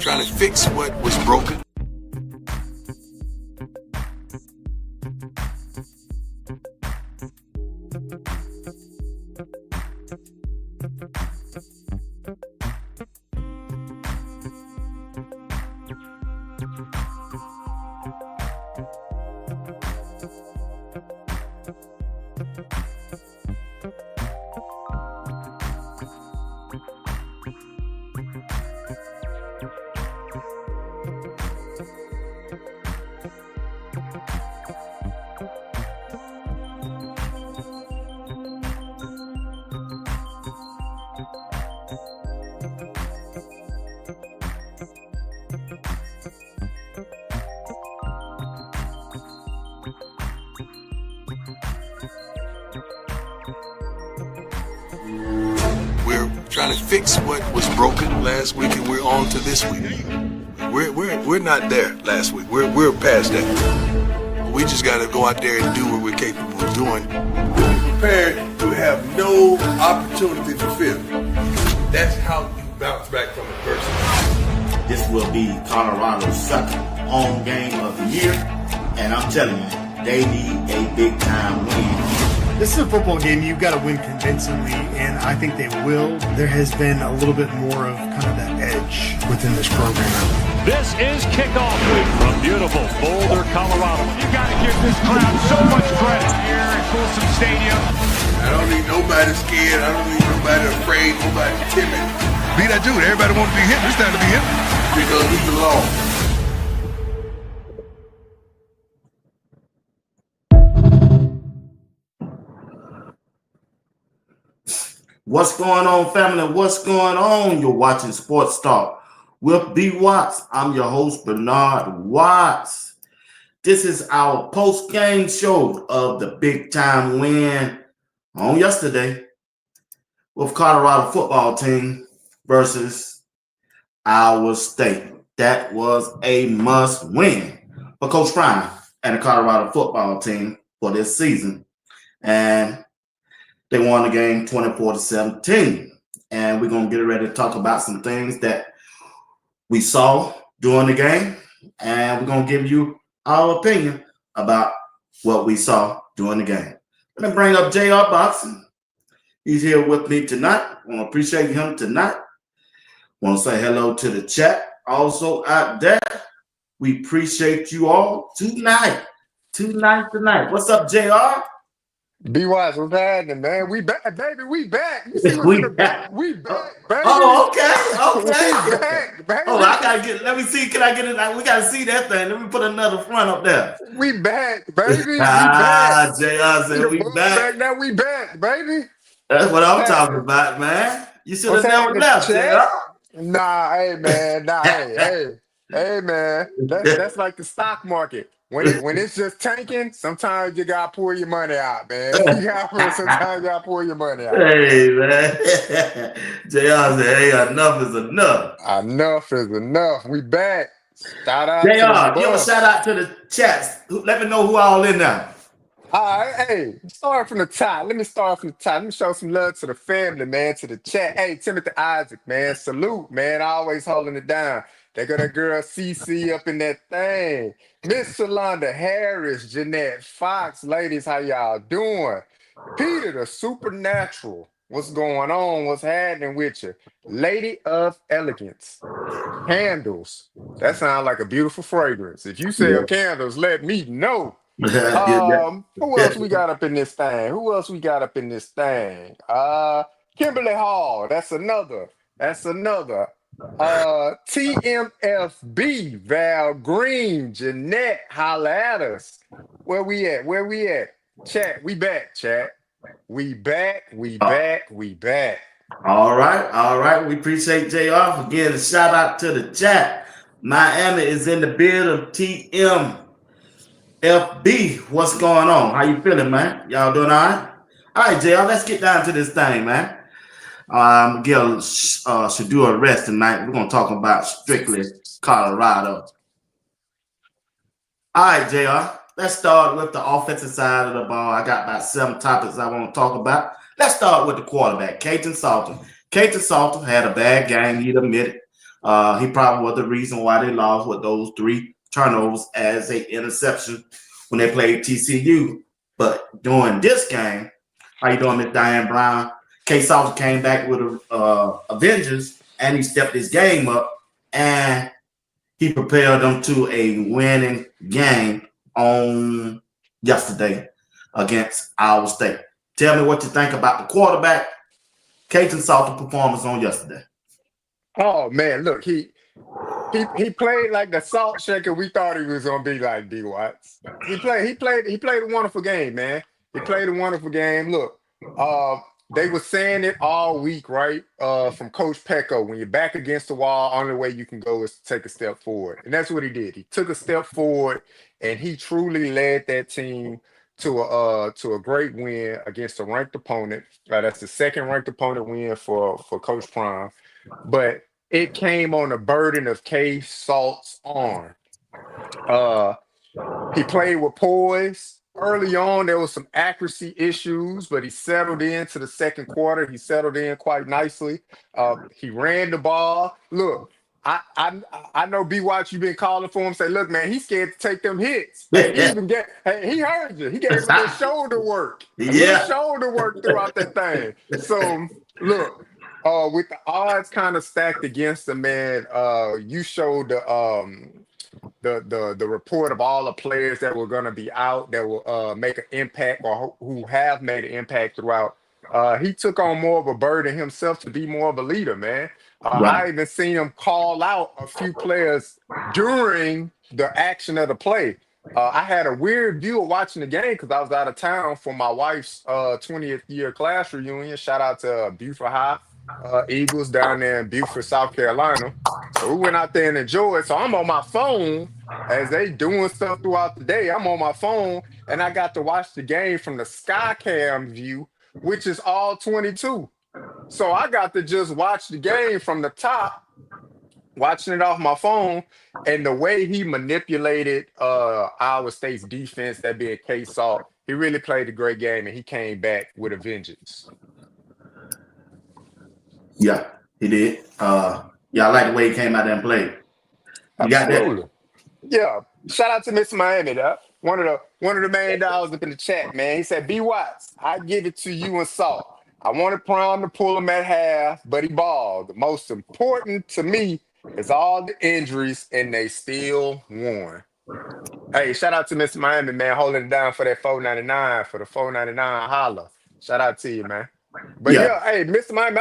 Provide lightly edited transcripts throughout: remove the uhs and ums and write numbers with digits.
trying to fix what was broken. We're trying to fix what was broken last week, and we're on to this week. We're not there last week. We're past that. We just got to go out there and do what we're capable of doing. Be prepared to have no opportunity to fail. That's how you bounce back from adversity. This will be Colorado's second home game of the year, and I'm telling you, they need a big-time win. This is a football game you've got to win convincingly, and I think they will. There has been a little bit more of kind of that edge within this program. This is kickoff week from beautiful Boulder, Colorado. You got to give this crowd so much credit here at Folsom Stadium. I don't need nobody scared. I don't need nobody afraid, nobody timid. Be that dude. Everybody wants to be him. It's time to be him. Because we belong. What's going on, family? What's going on? You're watching Sports Talk with B. Watts. I'm your host, Bernard Watts. This is our post-game show of the big-time win on yesterday with Colorado football team versus Iowa State. That was a must-win for Coach Prime and the Colorado football team for this season. And they won the game 24-17. And we're going to get ready to talk about some things that we saw during the game. And we're going to give you our opinion about what we saw during the game. Let me bring up JR Boxing. He's here with me tonight. I want to appreciate him tonight. Want to say hello to the chat. Also out there, we appreciate you all tonight. Tonight. What's up, JR? B Wise, what's happening, man? We back, baby. We back. You see We back. We back, baby. Oh, okay. We back, baby. Oh, I gotta get. Let me see. Can I get it? We gotta see that thing. Let me put another front up there. We back, baby. We back. JR said we back. Now we back, baby. That's what I'm talking about, man. You should have never left, JR. Nah, hey, man. Nah, hey, man. That's like the stock market. When it's just tanking, sometimes you gotta pull your money out, man. Sometimes you gotta pull your money out. Hey, man. JR said, hey, enough is enough. Enough is enough. We back. Shout out JR, give a shout out to the chats. Let me know who all in there. All right, hey, start from the top. Let me start from the top. Let me show some love to the family, man, to the chat. Hey, Timothy Isaac, man, salute, man, always holding it down. They got that girl CC up in that thing. Miss Shalonda Harris, Jeanette Fox, ladies, how y'all doing? Peter the Supernatural, what's going on? What's happening with you? Lady of Elegance, candles. That sounds like a beautiful fragrance. If you sell candles, let me know. Who else we got up in this thing? Kimberly Hall, that's another. TMFB, Val Green, Jeanette, holla at us. Where we at? Chat, we back, chat. We back. All right. We appreciate JR for giving a shout out to the chat. Miami is in the building. TMFB, what's going on? How you feeling, man? Y'all doing all right? All right, JR, let's get down to this thing, man. Gil should do a rest tonight. We're going to talk about strictly Colorado. All right, JR, let's start with the offensive side of the ball. I got about 7 topics I want to talk about. Let's start with the quarterback, Katin Salter. Katin Salter had a bad game. He'd admitted. He probably was the reason why they lost with those 3 turnovers as an interception when they played TCU. But during this game, how you doing, Miss Diane Brown? K-Sauce came back with a vengeance, and he stepped his game up, and he propelled them to a winning game on yesterday against Iowa State. Tell me what you think about the quarterback, Cajun Salter performance on yesterday. Oh man, look, he played like the salt shaker we thought he was gonna be like D Watts. He played a wonderful game, man. He played a wonderful game. Look, they were saying it all week, right? From Coach Pecco, when you're back against the wall, only way you can go is to take a step forward. And that's what he did. He took a step forward and he truly led that team to a great win against a ranked opponent. That's the second ranked opponent win for Coach Prime. But it came on the burden of K-Salt's arm. He played with poise. Early on, there was some accuracy issues, but he settled into the second quarter. He settled in quite nicely. He ran the ball. Look, I know B-Watch, you've been calling for him. Say, look, man, he's scared to take them hits. He heard you. He gave him the shoulder work. Shoulder work throughout that thing. So, look, with the odds kind of stacked against the man, you showed the report of all the players that were going to be out that will make an impact or who have made an impact throughout. He took on more of a burden himself to be more of a leader, man. I even seen him call out a few players during the action of the play. I had a weird view of watching the game because I was out of town for my wife's 20th year class reunion. Shout out to Buford High Eagles down there in Beaufort, South Carolina. So we went out there and enjoyed. So I'm on my phone as they doing stuff throughout the day. I'm on my phone and I got to watch the game from the Skycam view, which is all 22. So I got to just watch the game from the top, watching it off my phone, and the way he manipulated Iowa State's defense, that being K-Salt, he really played a great game and he came back with a vengeance. Yeah, he did. I like the way he came out there and played. You got that? Yeah. Shout out to Miss Miami, though. One of the main dogs up in the chat, man. He said, B Watts, I give it to you and Salt. I wanted Prime to pull him at half, but he balled. The most important to me is all the injuries, and they still won. Hey, shout out to Miss Miami, man, holding it down for that $4.99 for the $4.99 holla. Shout out to you, man. But hey, Mr. Miami,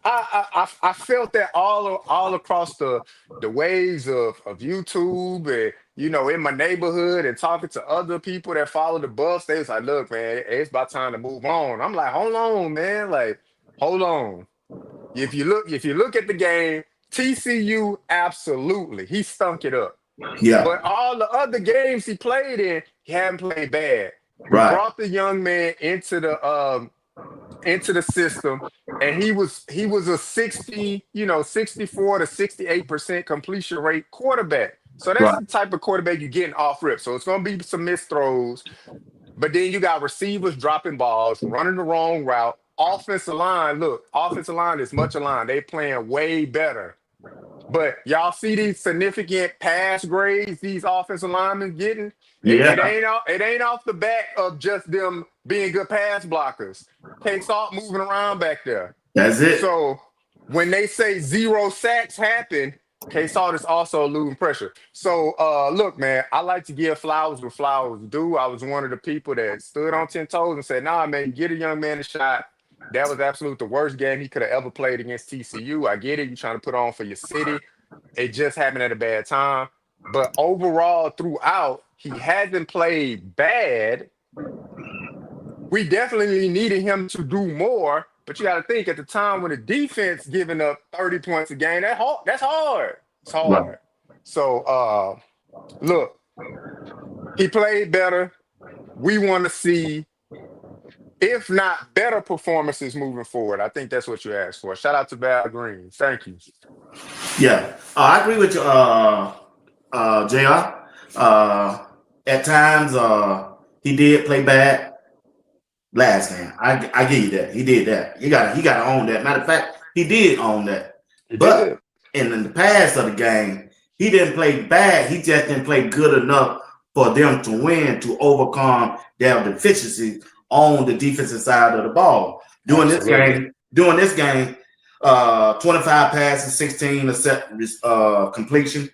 I felt that all across the waves of YouTube and in my neighborhood and talking to other people that follow the bus. They was like, look, man, it's about time to move on. I'm like, hold on, man. Like, hold on. If you look at the game, TCU, absolutely, he stunk it up. Yeah. But all the other games he played in, he hadn't played bad. Right. He brought the young man into the system, and he was a 64 to 68% completion rate quarterback. So that's the type of quarterback you're getting off rip. So it's going to be some missed throws, but then you got receivers dropping balls, running the wrong route. Offensive line is much aligned. They playing way better. But y'all see these significant pass grades these offensive linemen getting? It ain't off the back of just them being good pass blockers. K-Salt moving around back there. That's it. So when they say 0 sacks happen, K-Salt is also losing pressure. So look, man, I like to give flowers where flowers due. I was one of the people that stood on 10 toes and said, nah, man, get a young man a shot. That was absolutely the worst game he could have ever played against TCU. I get it. You're trying to put on for your city. It just happened at a bad time. But overall, throughout, he hasn't played bad. We definitely needed him to do more. But you got to think, at the time when the defense giving up 30 points a game, that's hard. It's hard. Right. So, look, he played better. We want to see, if not better performances moving forward. I think that's what you asked for. Shout out to Val Green. Thank you. Yeah, I agree with you, JR. At times, he did play bad last game. I give you that. He did that. He got to own that. Matter of fact, he did own that. in the past of the game, he didn't play bad. He just didn't play good enough for them to win, to overcome their deficiencies on the defensive side of the ball. During this game, 25 passes, 16 completion,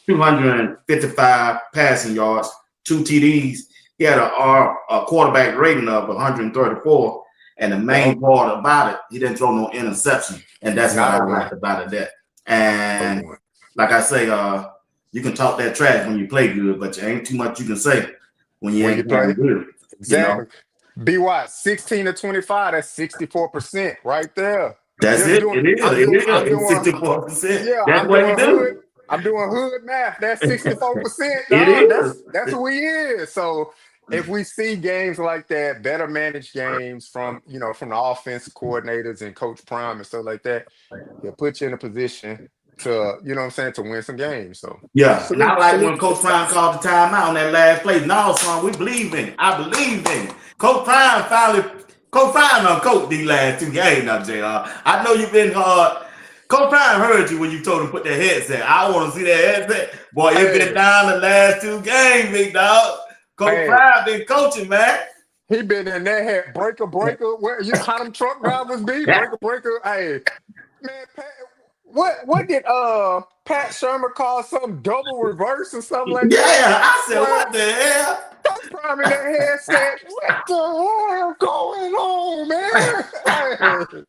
255 passing yards, 2 TDs. He had a quarterback rating of 134. And the main part about it, he didn't throw no interception. And that's what I liked about it. And like I say, you can talk that trash when you play good, but there ain't too much you can say when you ain't playing good. Exactly. B. Watt, 16 to 25, that's 64% right there. That's it. It is 64%. Yeah, that's what you do. I'm doing hood math. That's 64%. It is. That's who he is. So if we see games like that, better managed games from the offensive coordinators and Coach Prime and stuff like that, he'll put you in a position to, to win some games. So yeah, and I like when Coach Prime called the timeout on that last play. No, son, we believe in it. I believe in it. Coach Prime done coached these last 2 games now, JR. I know you've been hard. Coach Prime heard you when you told him to put that headset. I want to see that headset. Boy, it's been down the last 2 games, big dog. Coach Prime been coaching, man. He been in that head breaker. Where you how them truck drivers be? Breaker. Hey, man, what did Pat Shermer call something double reverse or something like that? Yeah, I said, what the hell? Coach Prime in that headset. What the hell going on, man?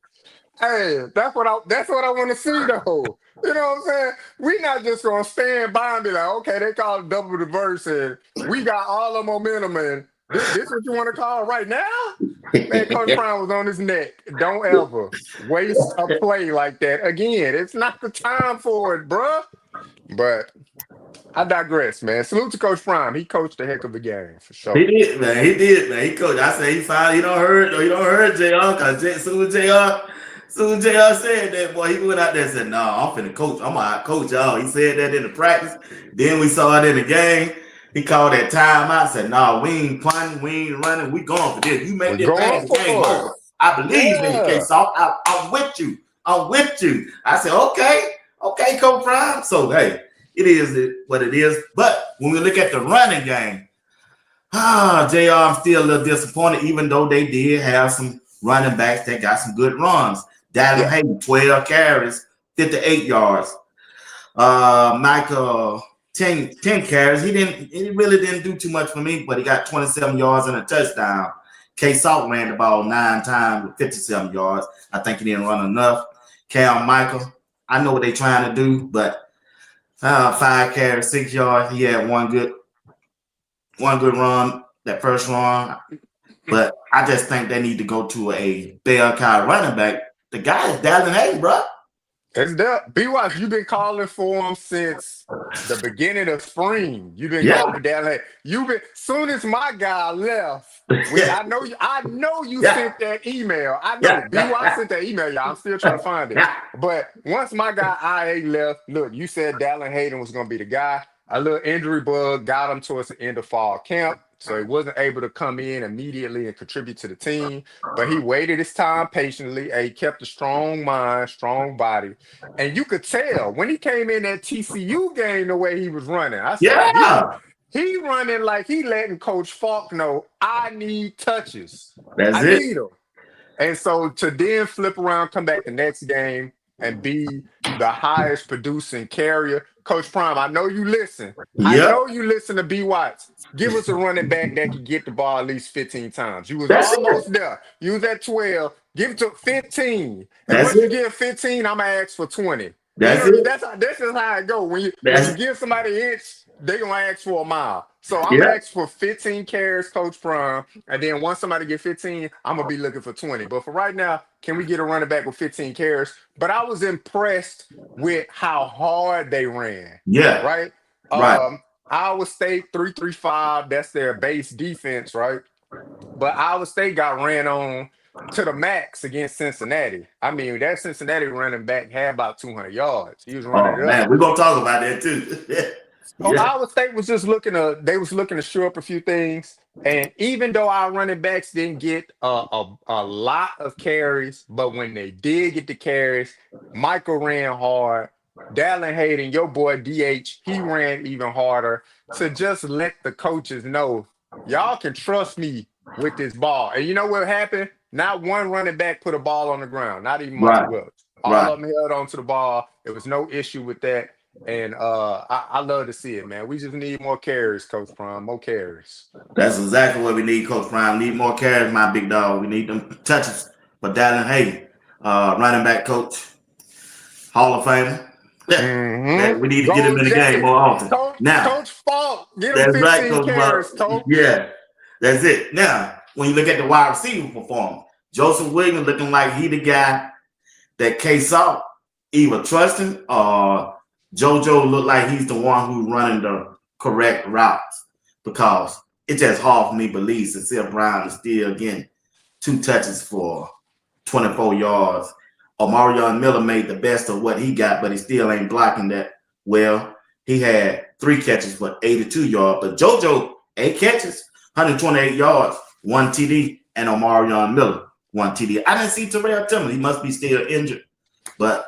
Hey, that's what I want to see though. You know what I'm saying? We're not just gonna stand by and be like, okay, they call it double reverse and we got all the momentum and this what you want to call right now? Man, Coach Prime was on his neck. Don't ever waste a play like that again. It's not the time for it, bruh. But I digress, man. Salute to Coach Prime. He coached a heck of a game for sure. He did, man. He coached. I say he finally, he don't hurt JR, because soon JR said that, boy, he went out there and said, no, I'm finna coach. I'm gonna coach y'all. He said that in the practice. Then we saw it in the game. He called that timeout, said, no, we ain't punting, we ain't running, we going for this. You make this pass, game over. I believe in you, K-Soft. I'm with you. I said, okay, Coach Prime. So, hey, it is what it is. But when we look at the running game, JR, I'm still a little disappointed, even though they did have some running backs that got some good runs. Dallin Hayden, 12 carries, 58 yards. Michael, 10 carries. He really didn't do too much for me, but he got 27 yards and a touchdown. K-Salt ran the ball 9 times with 57 yards. I think he didn't run enough. Cal Michael, I know what they're trying to do, but 5 carries, 6 yards. He had one good run, that first run. But I just think they need to go to a bell cow running back. The guy is Dallin Hayden, bro. It's that. B-Watch, you've been calling for him since the beginning of spring. You've been calling Dallin Hayden. Soon as my guy left, I know you sent that email. I know B-Watch sent that email, y'all. I'm still trying to find it. But once my guy IA left, look, you said Dallin Hayden was going to be the guy. A little injury bug got him towards the end of fall camp. So he wasn't able to come in immediately and contribute to the team, but he waited his time patiently. He kept a strong mind, strong body. And you could tell when he came in that TCU game, the way he was running. I said, he running like he letting Coach Falk know, I need touches. I need them. And so to then flip around, come back the next game and be the highest producing carrier. Coach Prime, I know you listen. I know you listen to B. Watts. Give us a running back that can get the ball at least 15 times. You was almost there. You was at 12. Give it to 15. And once you get 15, I'm going to ask for 20. This is how it goes. When you give somebody an inch, they're going to ask for a mile. So I'm going to ask for 15 carries, Coach Prime. And then once somebody get 15, I'm going to be looking for 20. But for right now, can we get a running back with 15 carries? But I was impressed with how hard they ran. Yeah. Right? Iowa State 3-3-5, that's their base defense, right? But Iowa State got ran on to the max against Cincinnati. I mean, that Cincinnati running back had about 200 yards. He was running it up. We're going to talk about that too. Iowa State was just looking to shore up a few things. And even though our running backs didn't get a lot of carries, but when they did get the carries, Michael ran hard. Dallin Hayden, your boy DH, he ran even harder to just let the coaches know y'all can trust me with this ball. And you know what happened? Not one running back put a ball on the ground, not even Monty Right. Williams. All Right. of them held onto the ball. There was no issue with that. And I love to see it, man. We just need more carries, Coach Prime. More carries. That's exactly what we need, Coach Prime. Need more carries, my big dog. We need them touches. But Dallin Hayden, running back coach, Hall of Famer. Mhm. We need to get him in the game more often. Coach Falk, get him That's 15 right, Coach carries, Falk. Coach. Yeah, that's it. Now, when you look at the wide receiver performance, Joseph Williams looking like he the guy that K-Saw either trusting or JoJo look like he's the one who's running the correct routes, because it's just hard for me to believe Cecile Brown is still getting 2 touches for 24 yards. Omarion Miller made the best of what he got, but he still ain't blocking that well. He had 3 catches for 82 yards, but JoJo 8 catches, 128 yards, 1 TD, and Omarion Miller 1 TD. I didn't see Terrell Tillman. He must be still injured, but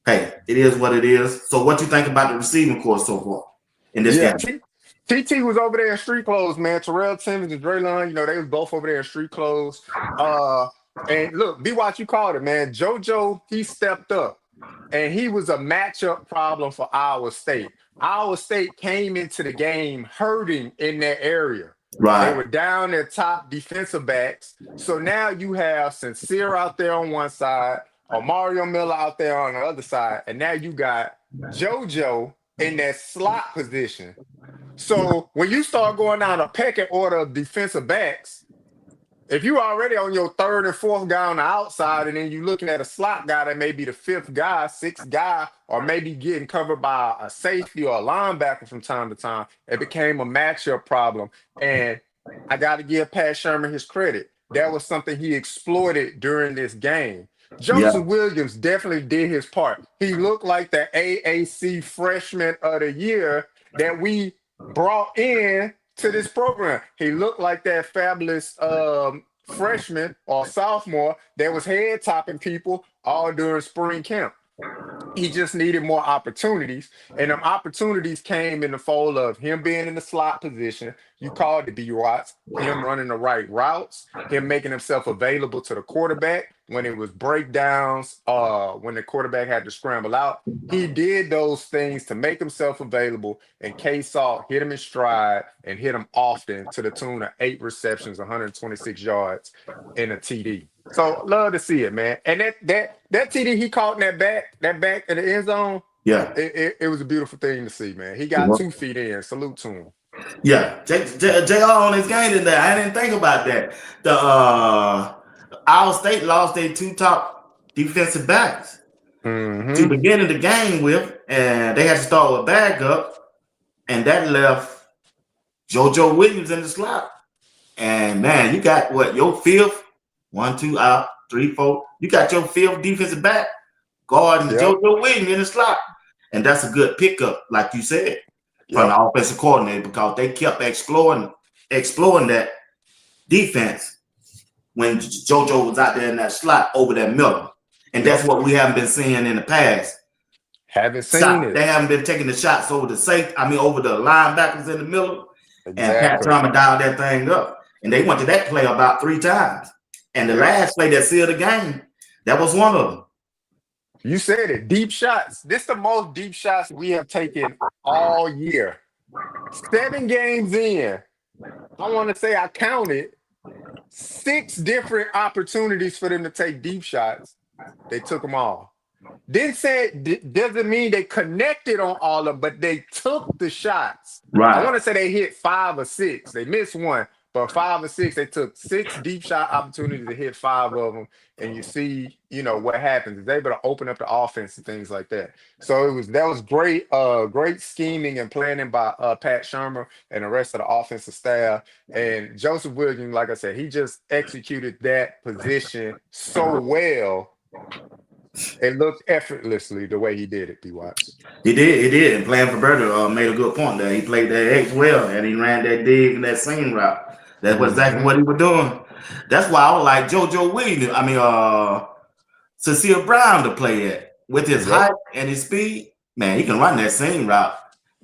hey, it is what it is. So what you think about the receiving corps so far in this game? TT was over there in street clothes, man. Terrell Timmons and Draylon, they was both over there in street clothes. And look, B-Watch, you called it, man. JoJo, he stepped up, and he was a matchup problem for Iowa State. Iowa State came into the game hurting in that area. Right. They were down their top defensive backs. So now you have Sincere out there on one side, Mario Miller out there on the other side, and now you got JoJo in that slot position. So when you start going down a pecking order of defensive backs, if you already on your 3rd and 4th guy on the outside, and then you're looking at a slot guy that may be the 5th guy, 6th guy, or maybe getting covered by a safety or a linebacker from time to time, it became a matchup problem. And I got to give Pat Shermer his credit. That was something he exploited during this game. Joseph Williams definitely did his part. He looked like the AAC freshman of the year that we brought in to this program. He looked like that fabulous freshman or sophomore that was head topping people all during spring camp. He just needed more opportunities, and them opportunities came in the fold of him being in the slot position. You called it, B-Watts, him running the right routes, him making himself available to the quarterback when it was breakdowns, when the quarterback had to scramble out. He did those things to make himself available, and K-Saw hit him in stride and hit him often to the tune of 8 receptions, 126 yards, and a TD. So love to see it, man. And that TD he caught in that back in the end zone. Yeah, it was a beautiful thing to see, man. He got 2 feet in. Salute to him. Yeah, JR on his game today. I didn't think about that. The Iowa State lost their 2 top defensive backs to begin the game with, and they had to start with backup, and that left JoJo Williams in the slot. And man, you got what, your 5th? 1, 2 out, 3, 4. You got your 5th defensive back guarding JoJo Williams in the slot, and that's a good pickup, like you said, from the offensive coordinator, because they kept exploring that defense when JoJo was out there in that slot over that Miller, and that's what we haven't been seeing in the past. Haven't seen it. They haven't been taking the shots over the safety. over the linebackers in the middle, and Pat Exactly. Shermer dialed that thing up, and they went to that play about 3 times. And the last play that sealed the game, that was one of them. You said it. Deep shots. This is the most deep shots we have taken all year. 7 games in. I want to say I counted 6 different opportunities for them to take deep shots. They took them all. Doesn't mean they connected on all of them, but they took the shots. Right. I want to say they hit 5 or 6. They missed 1. But 5 or 6, they took 6 deep shot opportunities to hit 5 of them, and you see, what happens. It's able to open up the offense and things like that. So that was great, great scheming and planning by Pat Shermer and the rest of the offensive staff. And Joseph Williams, like I said, he just executed that position so well. It looked effortlessly the way he did it, B-Watts. He did. And playing for Berger made a good point there. He played that X well, and he ran that dig and that seam route. That's exactly what he was doing. That's why I was like JoJo Williams. Cecile Brown to play at. with his height and his speed, man, he can run that seam route.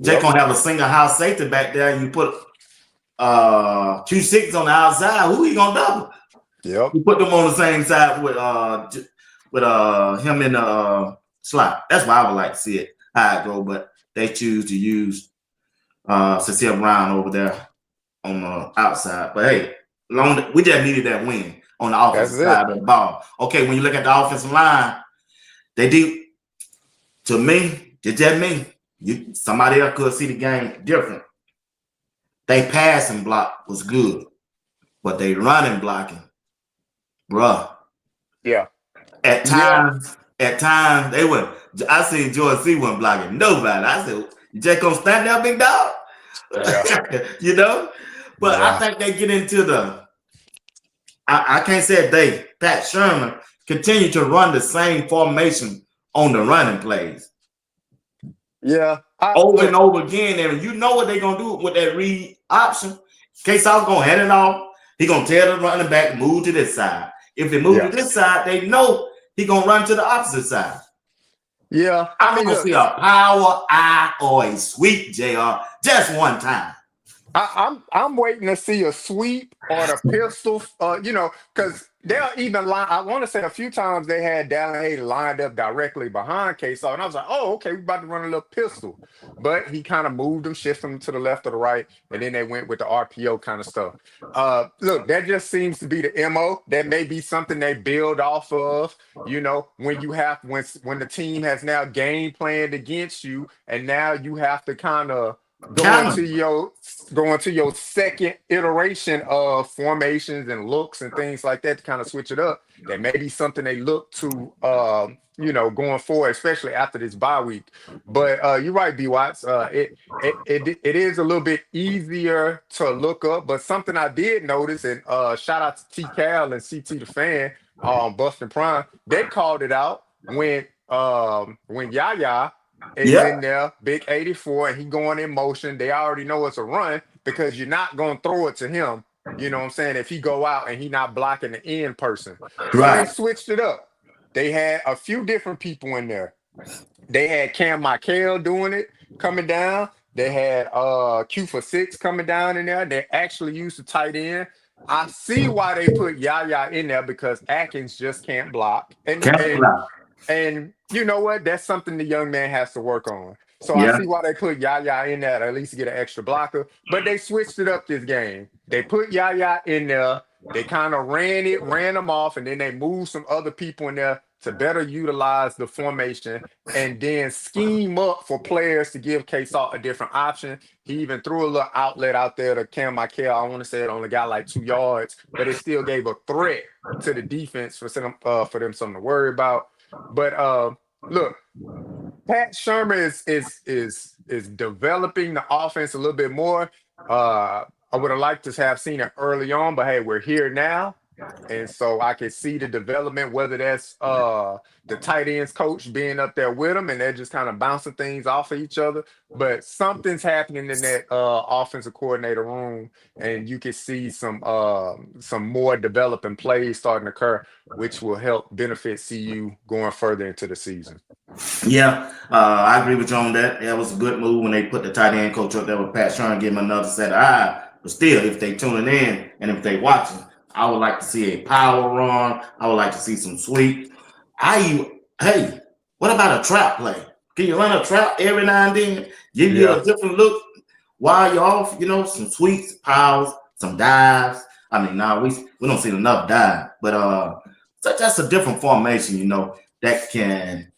Jay gonna have a single house safety back there, and you put 2-6 on the outside. Who he gonna double? Yep. You put them on the same side with him in the slot. That's why I would like to see it how it go, but they choose to use Cecile Brown over there on the outside. But hey, we just needed that win on the offensive side of the ball. Okay, when you look at the offensive line, they deep. To me, it's just me. Somebody else could see the game different. They passing block was good, but they running blocking, bruh. Yeah. At times they were. I seen George C. wasn't blocking nobody. I said, "You just gonna stand there, big dog?" Yeah. You know. But I think they get into the. I can't say they. Pat Sherman continue to run the same formation on the running plays. Yeah. Over and over again, and you know what they're gonna do with that read option. K-Sau's gonna head it off. He gonna tell the running back move to this side. If they move to this side, they know he gonna run to the opposite side. Yeah, I mean, see a power eye or a sweep, JR, just one time. I'm waiting to see a sweep or the pistol, because they'll even line. I want to say a few times they had Dallin Hayden lined up directly behind K-Saw, and I was like, oh, okay, we about to run a little pistol. But he kind of moved them, shifted them to the left or the right, and then they went with the RPO kind of stuff. Look, that just seems to be the MO. That may be something they build off of, when the team has now game planned against you, and now you have to kind of go into your second iteration of formations and looks and things like that to kind of switch it up. That may be something they look to, going forward, especially after this bye week. But you're right, B. Watts. It is a little bit easier to look up. But something I did notice, and shout out to T. Cal and CT the Fan, Bustin' Prime, they called it out when Yaya is in there, big 84, and he going in motion. They already know it's a run because you're not going to throw it to him. You know what I'm saying? If he go out and he not blocking the end person. So they switched it up. They had a few different people in there. They had Cam Michael doing it, coming down. They had Q for 6 coming down in there. They actually used the tight end. I see why they put Yaya in there because Atkins just can't block. And you know what? That's something the young man has to work on. So I see why they put Yaya in there to at least get an extra blocker. But they switched it up this game. They put Yaya in there. They kind of ran them off, and then they moved some other people in there to better utilize the formation and then scheme up for players to give K-Salt a different option. He even threw a little outlet out there to Cam Michael. I want to say it only got like 2 yards, but it still gave a threat to the defense for them something to worry about. But look, Pat Sherman is developing the offense a little bit more. I would have liked to have seen it early on, but hey, we're here now. And so I can see the development, whether that's the tight ends coach being up there with them and they're just kind of bouncing things off of each other. But something's happening in that offensive coordinator room, and you can see some more developing plays starting to occur, which will help benefit CU going further into the season. Yeah, I agree with you on that. That was a good move when they put the tight end coach up there with Pat Sherman, give him another set of eyes. But still, if they tuning in and if they watching, I would like to see a power run. I would like to see some sweep. Hey, what about a trap play? Can you run a trap every now and then? Give you a different look while you're off, some sweeps, powers, some dives. I mean, now we don't see enough dive, but that's a different formation, that can,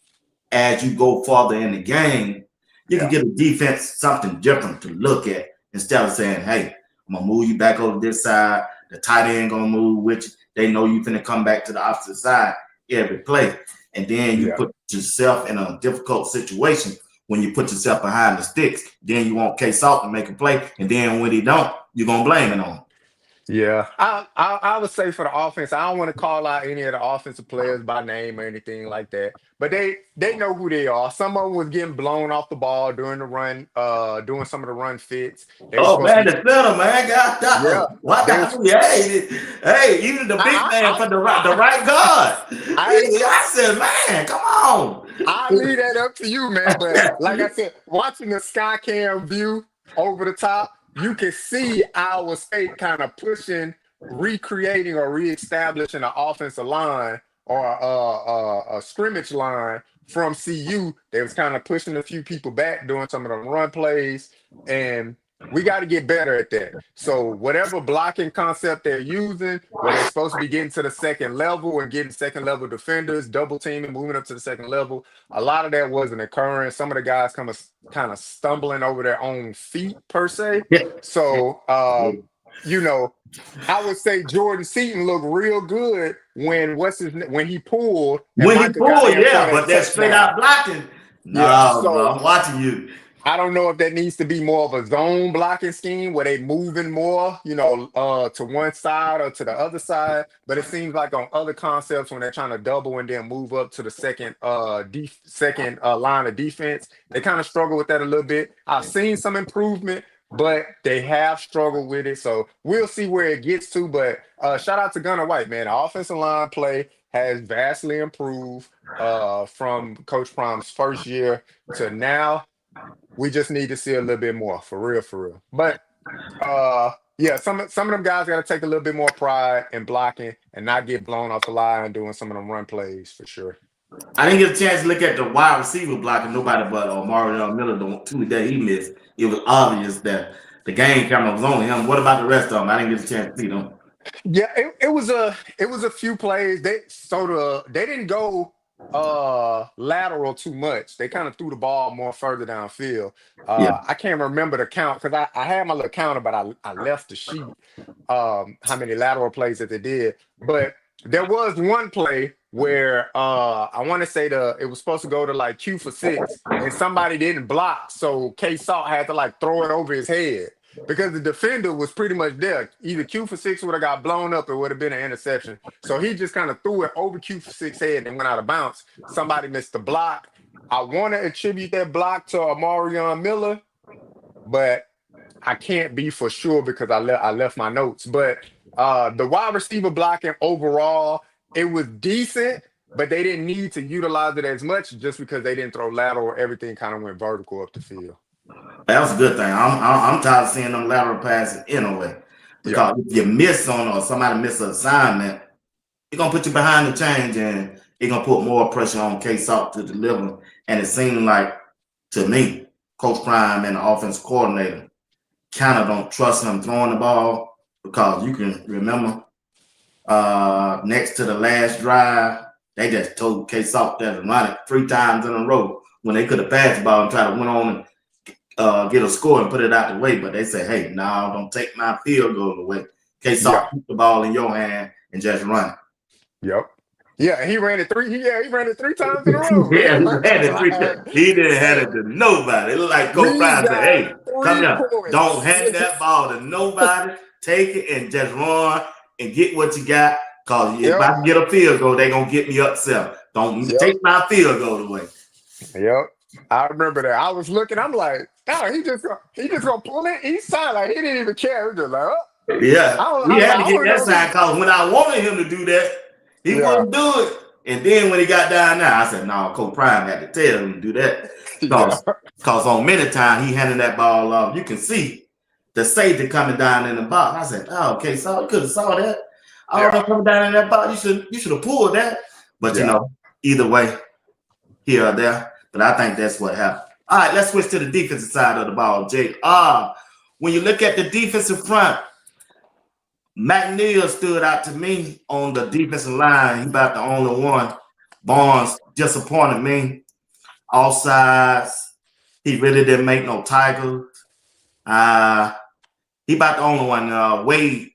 as you go farther in the game, you can get a defense something different to look at instead of saying, hey, I'm going to move you back over this side. The tight end going to move with you. They know you finna come back to the opposite side every play. And then you put yourself in a difficult situation when you put yourself behind the sticks. Then you want K-Salt to make a play. And then when he don't, you're going to blame it on him. Yeah, I would say for the offense, I don't want to call out any of the offensive players by name or anything like that, but they know who they are. Some of them was getting blown off the ball during the run, doing some of the run fits. They were Oh supposed to man, be, the center man got yeah, that. What they was. the? Hey, hey, even the big man for the right guard. I I said, man, come on. I leave that up to you, man. But like I said, watching the sky cam view over the top, you can see our state kind of pushing, recreating or reestablishing an offensive line or a scrimmage line from CU. They was kind of pushing a few people back, doing some of the run plays, and we got to get better at that. So whatever blocking concept they're using, where they're supposed to be getting to the second level and getting second level defenders, double teaming, moving up to the second level, a lot of that wasn't occurring. Some of the guys kind of stumbling over their own feet per se. So you know, I would say Jordan Seaton looked real good when he pulled and When he Micah got pulled, there for yeah, that but that straight touchdown. out blocking. Yeah, No, bro, so I'm watching you. I don't know if that needs to be more of a zone blocking scheme where they moving more, to one side or to the other side. But it seems like on other concepts when they're trying to double and then move up to the second line of defense, they kind of struggle with that a little bit. I've seen some improvement, but they have struggled with it. So we'll see where it gets to. But shout out to Gunnar White, man. The offensive line play has vastly improved from Coach Prom's first year to now. We just need to see a little bit more, for real, for real. But yeah, some of them guys got to take a little bit more pride in blocking and not get blown off the line doing some of them run plays for sure. I didn't get a chance to look at the wide receiver blocking nobody but Mario Miller, the two that he missed. It was obvious that the game camera was on him. What about the rest of them? I didn't get a chance to see them. Yeah, it was a few plays. They didn't go lateral too much. They kind of threw the ball more further downfield. Yeah. I can't remember the count because I had my little counter, but I left the sheet how many lateral plays that they did. But there was one play where I want to say it was supposed to go to like Q for 6 and somebody didn't block, so K Salt had to like throw it over his head because the defender was pretty much there. Either Q for 6 would have got blown up, it would have been an interception. So he just kind of threw it over Q for 6 head and went out of bounds. Somebody missed the block. I want to attribute that block to Amarion Miller, but I can't be for sure because I left my notes. But the wide receiver blocking overall, it was decent, but they didn't need to utilize it as much just because they didn't throw lateral. Everything kind of went vertical up the field. That was a good thing. I'm tired of seeing them lateral passes anyway. Because if you miss on or somebody miss an assignment, it's gonna put you behind the change and it's gonna put more pressure on K-Salt to deliver. And it seemed like to me, Coach Prime and the offensive coordinator kind of don't trust him throwing the ball because you can remember next to the last drive, they just told K-Salt that to run it 3 times in a row when they could have passed the ball and tried to went on and get a score and put it out the way, but they say, hey, no, don't take my field goal away. K-Salt put the ball in your hand and just run it. Yep. Yeah, he ran it 3 times in a row. Yeah, he ran it 3 times. He didn't hand it to nobody. It looked like Coach Prime said, hey, come here. Don't hand that ball to nobody. Take it and just run and get what you got. Because if I can get a field goal, they're going to get me upset. Don't take my field goal away. Yep. I remember that. I was looking, I'm like, oh, he just gonna pull it each time. Like he didn't even care. He was just like, oh. Yeah. He had to get that sign because when I wanted him to do that, he wouldn't do it. And then when he got down there, I said, no, Coach Prime had to tell him to do that. Because on many times he handed that ball off. You can see the safety coming down in the box. I said, oh, okay, so you could have saw that. Coming down in that box, you should have pulled that. But you know, either way, here or there. But I think that's what happened. All right, let's switch to the defensive side of the ball, Jake. When you look at the defensive front, McNeil stood out to me on the defensive line. He's about the only one. Barnes disappointed me. All sides. He really didn't make no tackles. He about the only one. Wade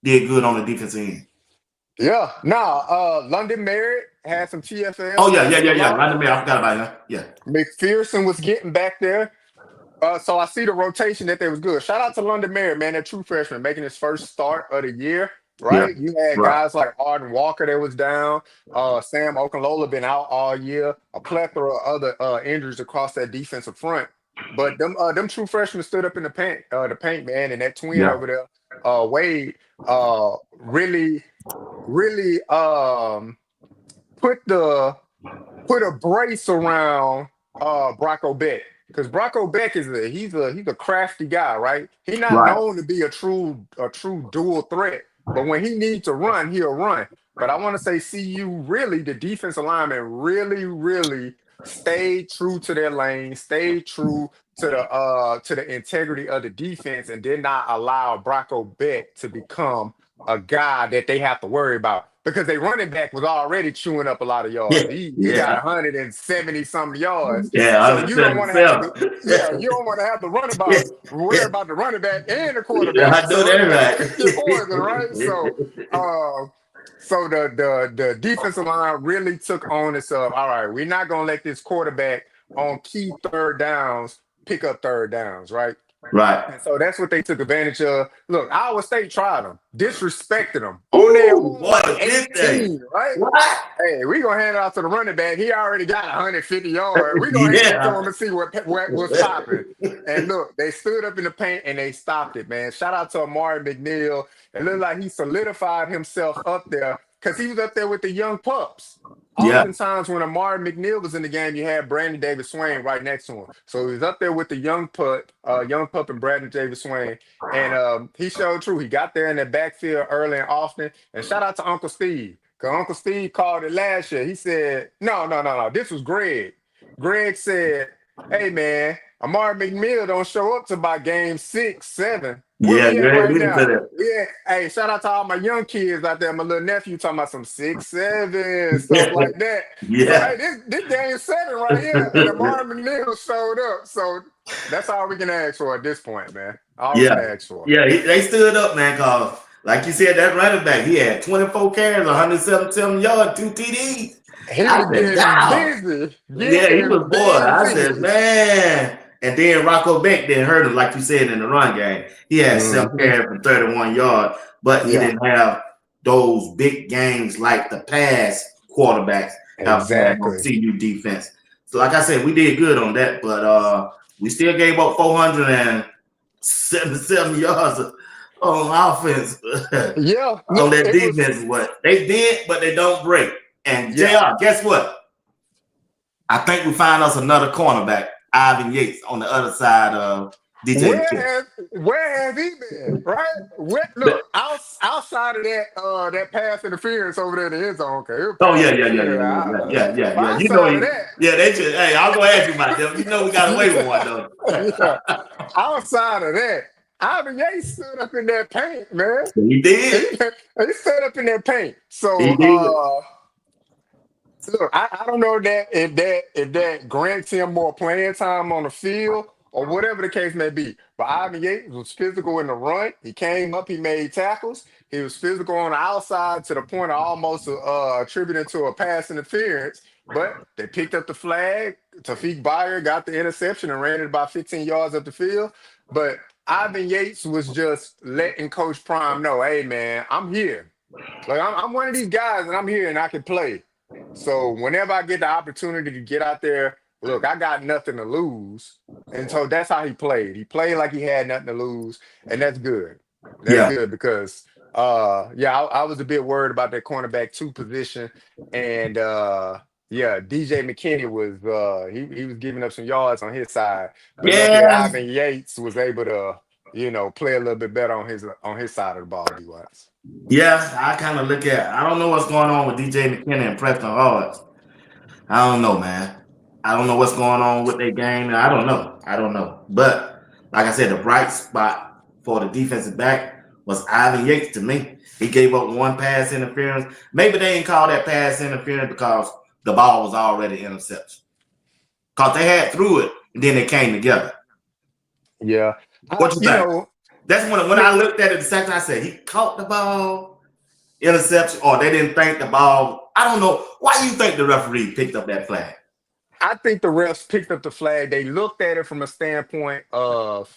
did good on the defensive end. Yeah. London Merritt had some TFL. Oh, yeah. London Merritt. I forgot about him. Yeah. McPherson was getting back there. So I see the rotation that they was good. Shout out to London Merritt, man, that true freshman making his first start of the year. Yeah, Right, you had right. guys like Arden Walker that was down. Sam Okunlola been out all year. A plethora of other injuries across that defensive front. But them true freshmen stood up in the paint, man, and that twin Yeah, over there, Wade, really, really put the put a brace around Bronco Beck, because Bronco Beck he's a crafty guy, right? He's not right. known to be a true dual threat, but when he needs to run, he'll run. But I want to say CU really, the defensive linemen really stayed true to their lane, stayed true to the integrity of the defense, and did not allow Bronco Beck to become a guy that they have to worry about, because their running back was already chewing up a lot of yards. Yeah, He got yeah, 170 some yards. yeah. So you don't want to have to, Understand. you don't want to have to worry Yeah, about the running back and the yeah, quarterback. I know So it that pick your poison, right? So the defensive line really took onus of, all right, we're not gonna let this quarterback on key third downs pick up third downs, right? right. And so that's what they took advantage of. Look, Iowa State tried them, disrespected them on their Ooh, own boy, like did they? 18, right? What? Hey, we gonna hand it off to the running back. He already got 150 yards. We gonna hand it to Yeah. him and see what's popping. And look, they stood up in the paint and they stopped it, man. Shout out to Amari McNeil. It looked like he solidified himself up there, because he was up there with the young pups. Yeah, Oftentimes, when Amari McNeil was in the game, you had Brandon Davis Swain right next to him. So he was up there with the young pup and Brandon Davis Swain. And he showed true. He got there in that backfield early and often. And shout out to Uncle Steve, because Uncle Steve called it last year. He said, no. This was Greg. Greg said, hey, man, Amari McNeil don't show up to about game 6, 7. Where yeah, we at Greg right Williams now? said that. Yeah. Hey, shout out to all my young kids out there. My little nephew talking about some 6, 7, stuff like that. So, Yeah. hey, this game 7 right here. And Amari McNeil showed up. So that's all we can ask for at this point, man. All we can Yeah, ask for. yeah, they stood up, man. Cause like you said, that running back, he had 24 carries, 177 yards, 2 TDs. He I was said, getting "Damn." busy. Yeah, he was bored. I said, busy. man. And then Rocco Beck didn't hurt him, like you said, in the run game. He had 7 carries for 31 yards, but he Yeah, didn't have those big games like the pass quarterbacks have had on exactly. CU defense. So, like I said, we did good on that, but we still gave up 477 yards on offense Yeah, on no, that it was. defense. What they did, but they don't break. And Yeah. JR, guess what? I think we find us another cornerback, Ivan Yates, on the other side of DJ McKinney. Where has he been? Right? Look, outside of that pass interference over there in the end zone. Okay, it was Oh pass yeah. interference. But You know, outside of that, yeah, they just. Hey, I'll go ask you about them. You know, we got away with one though. yeah. Outside of that, Ivan Yates stood up in that paint, man. He did. He stood up in that paint. So He did. look, I don't know if that grants him more playing time on the field or whatever the case may be. But Ivan Yates was physical in the run. He came up, he made tackles. He was physical on the outside to the point of almost attributing to a pass interference. But they picked up the flag. Tafik Bayer got the interception and ran it about 15 yards up the field. But Ivan Yates was just letting Coach Prime know, hey, man, I'm here. Like, I'm one of these guys, and I'm here, and I can play. So whenever I get the opportunity to get out there, look, I got nothing to lose. And so that's how he played. He played like he had nothing to lose, and that's good. That's good because, I was a bit worried about that cornerback 2 position. And, DJ McKinney was he was giving up some yards on his side. But luckily, Yeah. Ivan Yates was able to, play a little bit better on his side of the ball, D-Watts. Yeah, I kind of look at. I don't know what's going on with DJ McKinney and Preston Hards. I don't know, man. I don't know what's going on with their game. I don't know. But like I said, the bright spot for the defensive back was Ivan Yates to me. He gave up 1 pass interference. Maybe they didn't call that pass interference because the ball was already interception. Because they had threw it and then they came together. Yeah. What you think? That's when I looked at it the second, I said he caught the ball, interception, or they didn't think the ball. I don't know. Why do you think the referee picked up that flag? I think the refs picked up the flag. They looked at it from a standpoint of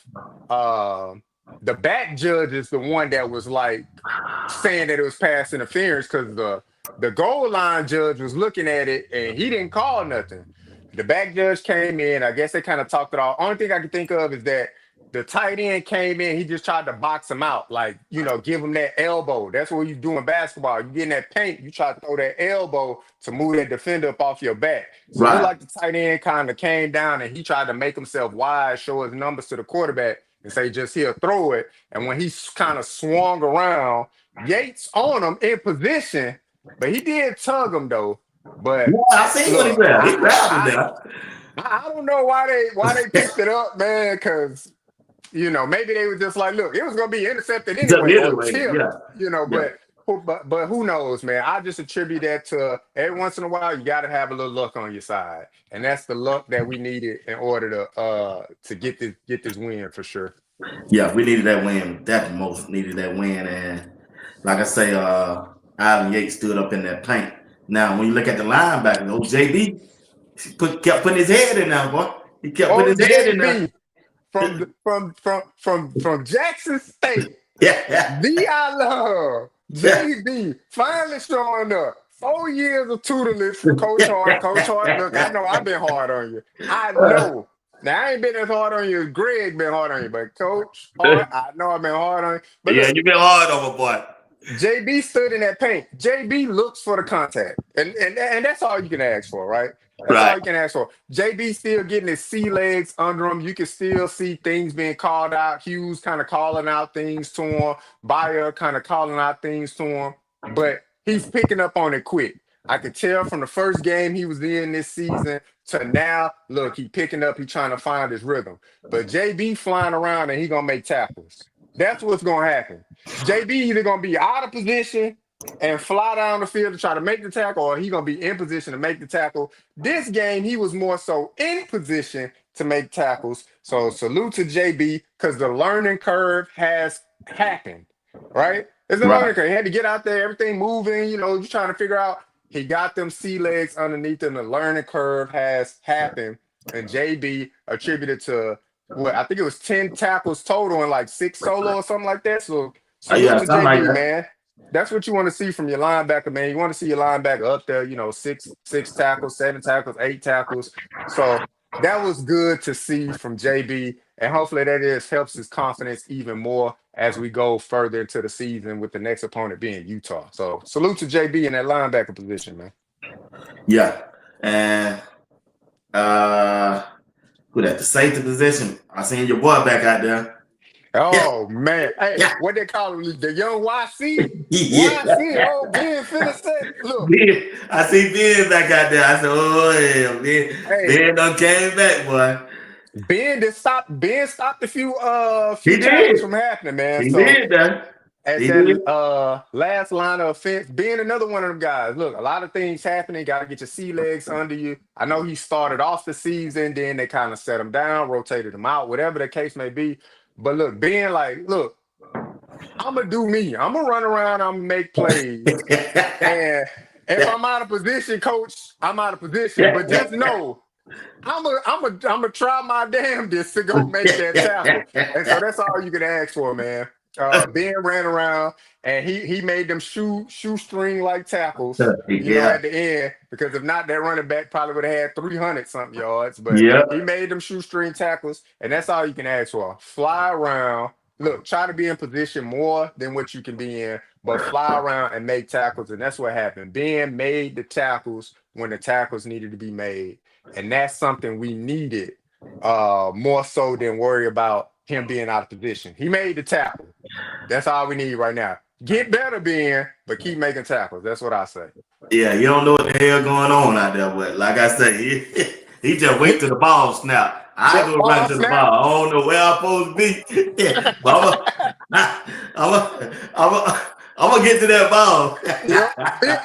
uh, the back judge is the one that was like saying that it was pass interference because the goal line judge was looking at it and he didn't call nothing. The back judge came in. I guess they kind of talked it all. Only thing I can think of is that the tight end came in. He just tried to box him out, like, give him that elbow. That's what you do in basketball. You get in that paint, you try to throw that elbow to move that defender up off your back. So it looked like the tight end kind of came down and he tried to make himself wide, show his numbers to the quarterback and say, just here, throw it. And when he kind of swung around, Yates on him in position, but he did tug him though. But Yeah, I seen what he grabbed. He grabbed him there. I don't know why they picked it up, man, because maybe they were just like, look, it was gonna be intercepted anyway, or tipped, but who knows, man? I just attribute that to every once in a while you gotta have a little luck on your side. And that's the luck that we needed in order to get this win for sure. Yeah, we needed that win. Definitely most needed that win. And like I say, Allen Yates stood up in that paint. Now, when you look at the linebacker, old JB kept putting his head in there, boy. He kept putting his head in there. From Jackson State. Yeah. I love JB finally showing up. 4 years of tutelage from Coach Hart. Coach Hart, look, I know I've been hard on you. I know. Now, I ain't been as hard on you as Greg been hard on you, but Coach Hart, I know I've been hard on you. But yeah, you've been hard on my boy. JB stood in that paint. JB looks for the contact. And that's all you can ask for, right? That's all you can ask for. JB still getting his sea legs under him. You can still see things being called out. Hughes kind of calling out things to him. Bayer kind of calling out things to him. But he's picking up on it quick. I could tell from the first game he was in this season to now, look, he picking up, he trying to find his rhythm. But JB flying around and he going to make tackles. That's what's going to happen. JB either going to be out of position and fly down the field to try to make the tackle, or he going to be in position to make the tackle. This game, he was more so in position to make tackles. So salute to JB because the learning curve has happened, right? It's a learning curve. He had to get out there, everything moving, you're trying to figure out. He got them sea legs underneath him. The learning curve has happened. And JB attributed to I think it was 10 tackles total and like 6 solo or something like that. So salute to JB, like man. That's what you want to see from your linebacker, man. You want to see your linebacker up there, 6 tackles, 7 tackles, 8 tackles. So that was good to see from JB. And hopefully that helps his confidence even more as we go further into the season with the next opponent being Utah. So salute to JB in that linebacker position, man. Yeah. And who that? The safety position. I seen your boy back out there. Oh man. Hey, what they call him? The young YC? YC, oh Ben finna say, look. Ben, I see Ben back out there. I said, oh hell, Ben done came back, boy. Ben stopped a few things from happening, man. He did that. At that last line of offense, being another one of them guys. Look, a lot of things happening. Got to get your sea legs under you. I know he started off the season, then they kind of set him down, rotated him out, whatever the case may be. But look, being like, look, I'm going to do me. I'm going to run around. I'm going to make plays. And if I'm out of position, coach, I'm out of position. But just know, I'm a try my damnedest to go make that tackle. And so that's all you can ask for, man. Ben ran around and he made them shoestring like tackles, at the end, because if not, that running back probably would have had 300 something yards. But he made them shoestring tackles, and that's all you can ask for. Fly around. Look, try to be in position more than what you can be in, but fly around and make tackles, and that's what happened. Ben made the tackles when the tackles needed to be made, and that's something we needed more so than worry about him being out of position. He made the tackle. That's all we need right now. Get better, Ben, but keep making tackles. That's what I say. Yeah, you don't know what the hell going on out there, but like I say, he just wait till the ball snap. I go right to the ball. I don't know where I'm supposed to be. Yeah, but I'm gonna get to that ball.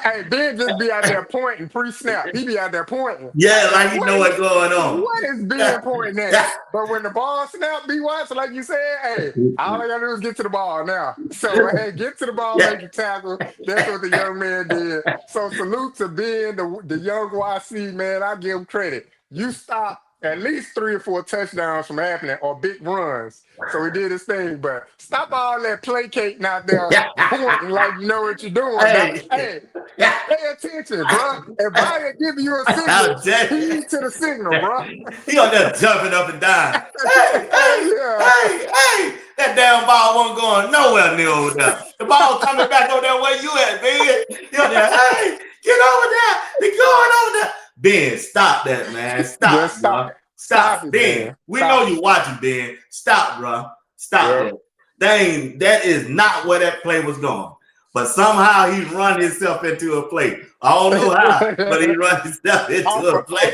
Hey, Ben just be out there pointing pre-snap. He be out there pointing. Yeah, like you know what's going on. What is Ben pointing at? But when the ball snap, be watching, like you said, hey, all I gotta do is get to the ball now. So hey, get to the ball, make your tackle. That's what the young man did. So salute to Ben, the young YC, man. I give him credit. you stop at least 3 or 4 touchdowns from happening or big runs. So he did his thing, but stop all that placating out there, pointing like you know what you're doing. Hey. Hey, pay attention, bro. If Bayard give you a signal, I'm telling you. heed to the signal, bro. He on there jumping up and down. Hey, Yeah. hey, that damn ball wasn't going nowhere near over there. The ball coming back over there where you at, Ben. You on there, hey, get over there. They going over there. Ben, stop that, man. Stop, Just stop. bro. Stop, it, Ben. man. We Stop. know you watching, Ben. Stop, bro. Stop Yeah. that. That is not where that play was going. But somehow he run himself into a play. I don't know how, but he run himself into a play.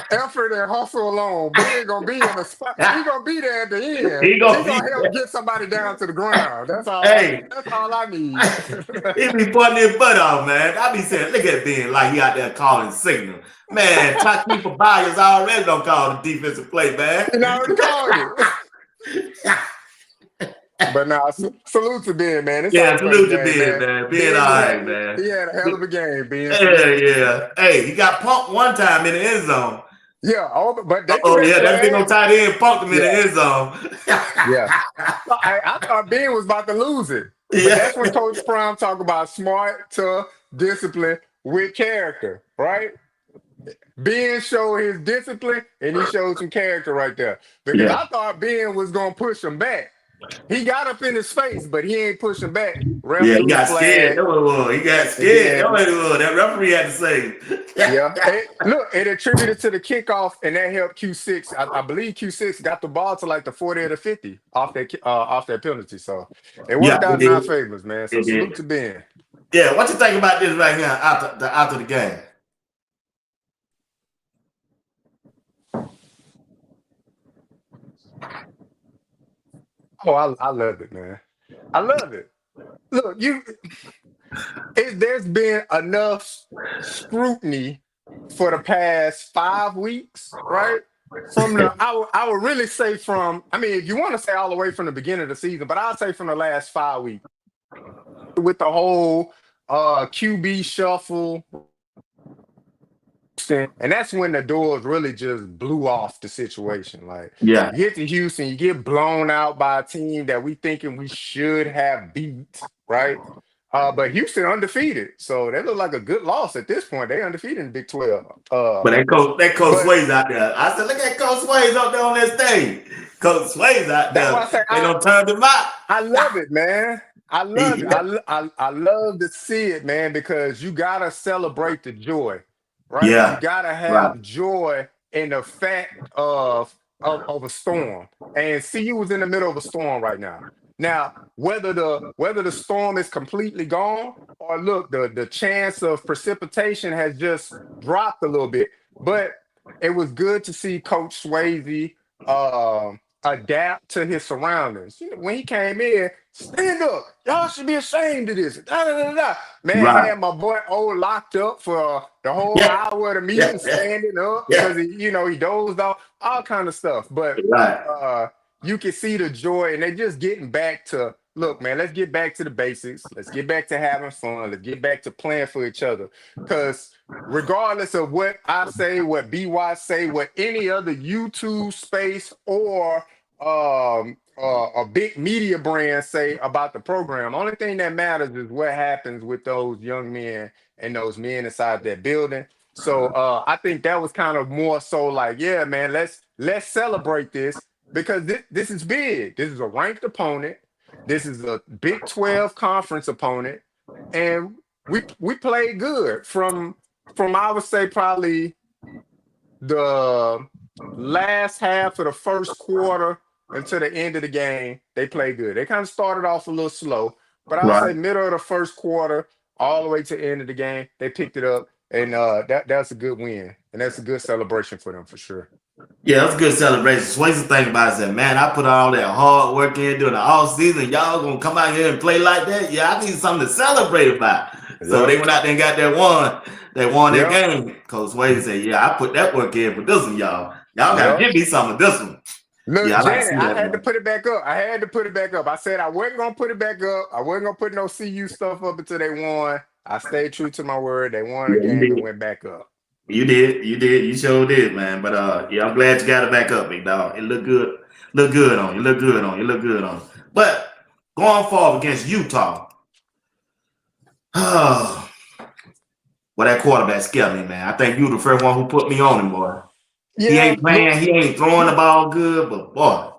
Effort and hustle alone. Ben gonna be in the spot. He gonna be there at the end. He gonna be help there. get somebody down to the ground. That's all. Hey. That's all I need. He be putting his butt off, man. I be saying, look at Ben like he out there calling signal. Man, Taquipa Byers already don't call the defensive play, man. You know what called it. But nah, salute to Ben, man. It's Yeah, all salute to funny, Ben, man. Ben, all right, man. He had a hell of a game, Ben. Yeah. Hey, he got punked one time in the end zone. Yeah, but they That big old tight end punked him in the end zone. Yeah. I thought Ben was about to lose it. But that's when Coach Prime talk about smart, tough, discipline with character, right? Ben showed his discipline and he showed some character right there. Because I thought Ben was gonna push him back. He got up in his face, but he ain't pushing back. Yeah, he got scared. That's what it was. He got scared. That's what it was. That referee had to say. Yeah. It attributed to the kickoff, and that helped Q6. I believe Q6 got the ball to like the 40 or the 50 off that penalty. So it worked out in our favors, man. So salute to Ben. Yeah, what you think about this right here after the game? Oh, I love it, man. I love it. Look, there's been enough scrutiny for the past 5 weeks, right? I would really say if you want to say all the way from the beginning of the season, but I'll say from the last 5 weeks with the whole QB shuffle. And that's when the doors really just blew off the situation. Like, you get to Houston, you get blown out by a team that we thinking we should have beat, right? But Houston undefeated, so they look like a good loss at this point. They undefeated in Big 12. But that Coach Sway's out there. I said, look at Coach Sway's up there on that stage. Coach Sway's out there. That's why I say they don't turn them out. I love it, man. I love it. I love to see it, man, because you gotta celebrate the joy. Right? Yeah. You gotta have joy in the fact of a storm. And CU was in the middle of a storm right now. Now, whether the storm is completely gone or look, the chance of precipitation has just dropped a little bit. But it was good to see Coach Swayze adapt to his surroundings. You know, when he came in, stand up. Y'all should be ashamed of this. Man, I had my boy O locked up for the whole hour of the meeting, standing up because he dozed off, all kind of stuff. But you can see the joy, and they're just getting back to look, man. Let's get back to the basics. Let's get back to having fun. Let's get back to playing for each other. Because regardless of what I say, what BY say, what any other YouTube space or a big media brand say about the program, only thing that matters is what happens with those young men and those men inside that building. So I think that was kind of more so like, yeah, man, let's celebrate this because this is big. This is a ranked opponent. This is a Big 12 conference opponent, and we played good from I would say probably the last half of the first quarter until the end of the game. They played good. They kind of started off a little slow, but I would say middle of the first quarter all the way to the end of the game, they picked it up, and that's a good win, and that's a good celebration for them for sure. Yeah, that's a good celebration. Swayze thing about it is that, man, I put all that hard work in during the off season. Y'all gonna come out here and play like that? Yeah, I need something to celebrate about. So they went out there and got that one. They won their game. Coach Swayze said, yeah, I put that work in for this one, y'all. Y'all gotta give me some of this one. Look, yeah, Janet, I had to put it back up. I said I wasn't gonna put it back up. I wasn't gonna put no CU stuff up until they won. I stayed true to my word. They won the game and went back up. You did. You sure did, man. But yeah, I'm glad you got it back up, big dog. It looked good. Look good on you. Look good on you. Look good on you. But going forward against Utah, well, that quarterback scared me, man. I think you the first one who put me on him, boy. He Yeah, ain't playing. He ain't throwing the ball good, but boy,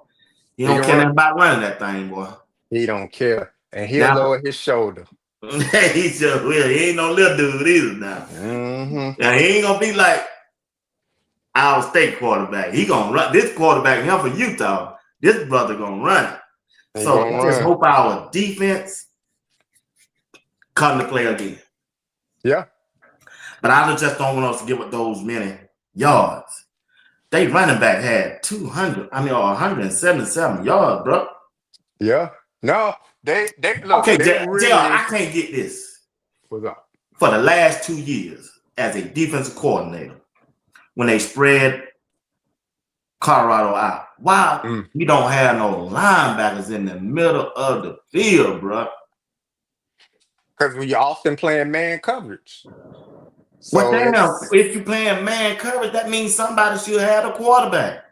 he don't can care run. nothing about running that thing, boy. He don't care, and he'll Now- lower his shoulder. He just will. He ain't no little dude either now. Mm-hmm. Now he ain't gonna be like our state quarterback. He gonna run this quarterback here for Utah. This brother gonna run it. He So gonna I just run. hope our defense come to play again. Yeah, But I just don't want us to give up those many yards. They running back had 177 yards, bro. yeah. No, they look. Okay, they really I can't get this. was up. For the last 2 years as a defensive coordinator, when they spread Colorado out, why we don't have no linebackers in the middle of the field, bro? Because we often playing man coverage. So Well, damn, it's- if you're playing man coverage, that means somebody should have a quarterback.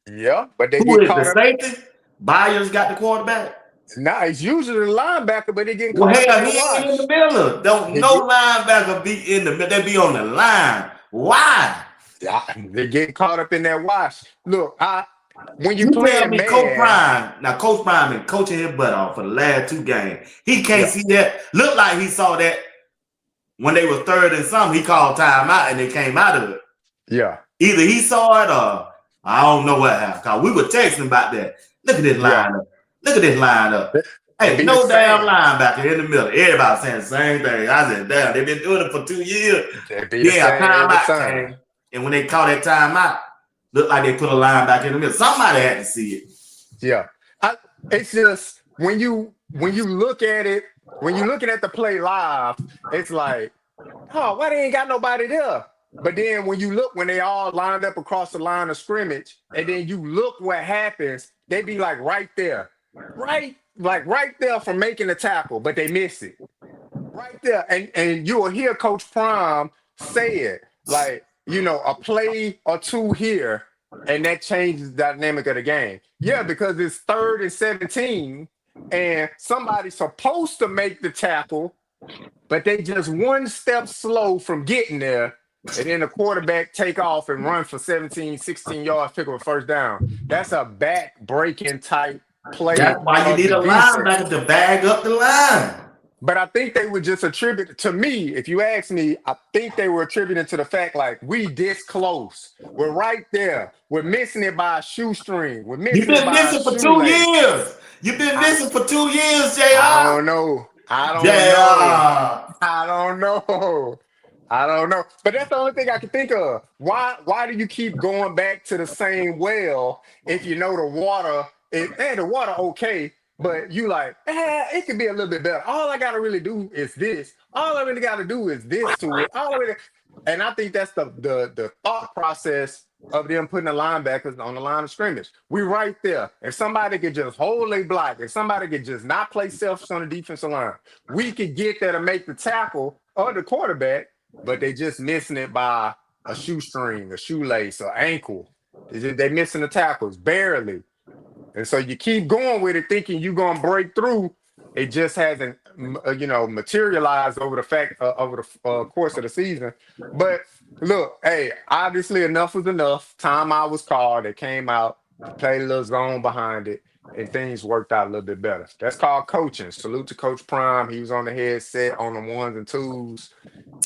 yeah, but they Who get is caught the up. safety? Byers got the quarterback. Nah, it's usually the linebacker, but they getting Well, caught hell, up in he the ain't in the watch. middle. Don't He no linebacker be in the middle. They be on the line. Why? Yeah, they get caught up in that watch. Look, when you You tell play me, man, Coach Prime. Now, Coach Prime been coaching his butt off for the last 2 games. He can't see that. Look like he saw that when they were third and something. He called timeout and they came out of it. yeah, Either he saw it or I don't know what happened. Cause we were texting about that. Look at this lineup. Look at this lineup. Hey, be no the damn same. linebacker in the middle. Everybody saying the same thing. I said, damn, they've been doing it for 2 years. they be the Yeah, same every timeout time. came. And when they called that timeout, looked like they put a linebacker in the middle. Somebody had to see it. Yeah, it's just when you look at it, when you're looking at the play live, it's like, oh, why they ain't got nobody there? But then when you look, when they all lined up across the line of scrimmage, and then you look what happens, they be like right there, right there from making the tackle, but they miss it. Right there. And you will hear Coach Prime say it, like, a play or two here, and that changes the dynamic of the game. Yeah, because it's 3rd and 17, and somebody's supposed to make the tackle, but they just one step slow from getting there, and then the quarterback take off and run for 17, 16 yards, pick up a first down. That's a back-breaking type play. That's why you of need the a defense. linebacker to bag up the line. But I think they would just attribute to me, if you ask me, I think they were attributing to the fact like we this close. We're right there. We're missing it by a shoestring. We're missing You've been it by missing a for 2 shoelace. years. You've been missing for 2 years, JR. I don't know. JR. I don't know. But that's the only thing I can think of. Why do you keep going back to the same well if you know the water the water okay, but you like, it could be a little bit better. All I gotta really do is this. All I really gotta do is this to it. And I think that's the thought process of them putting the linebackers on the line of scrimmage. We right there. If somebody could just hold a block, if somebody could just not play selfish on the defensive line, we could get there to make the tackle or the quarterback, but they just missing it by a shoestring, a shoelace, or ankle. They missing the tackles barely. And so you keep going with it thinking you're going to break through. It just hasn't, materialized over the course of the season. But look, hey, obviously enough was enough. Timeout was called. They came out, played a little zone behind it, and things worked out a little bit better. That's called coaching. Salute to Coach Prime. He was on the headset on the 1s and 2s.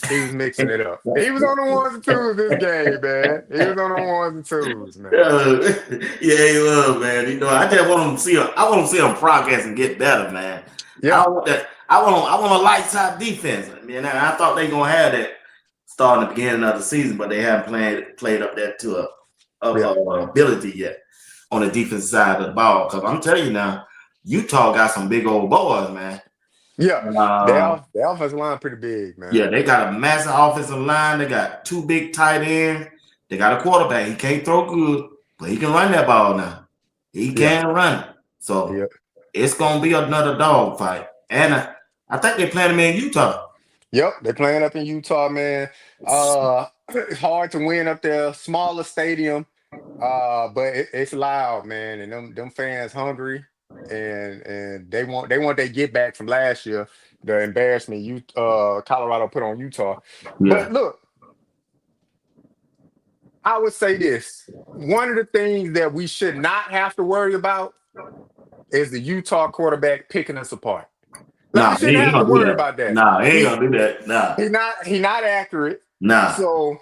He was mixing it up. He was on the 1s and 2s this game, man. He was on the 1s and 2s, man. Yeah, he was, man. I just want him to see him. I want to see him progress and get better, man. Yeah. I want that. I want a lights out defense. I thought they gonna have that starting at the beginning of the season, but they haven't played up that to ability yet on the defense side of the ball. Because I'm telling you now, Utah got some big old boys, man. Yeah, their offensive line pretty big, man. Yeah, they got a massive offensive line. They got 2 big tight ends. They got a quarterback. He can't throw good, but he can run that ball now. He can run it. So it's gonna be another dog fight. And I think they're playing him in Utah. Yep, they're playing up in Utah, man. It's hard to win up there. Smaller stadium, but it's loud, man, and them fans hungry, and they want their get back from last year, the embarrassment Colorado put on Utah. Yeah. But look, I would say this: one of the things that we should not have to worry about is the Utah quarterback picking us apart. Like we Nah, he shouldn't ain't have to gonna do worry that. about that. Nah, he ain't He gonna do that. Nah, he not accurate. nah. So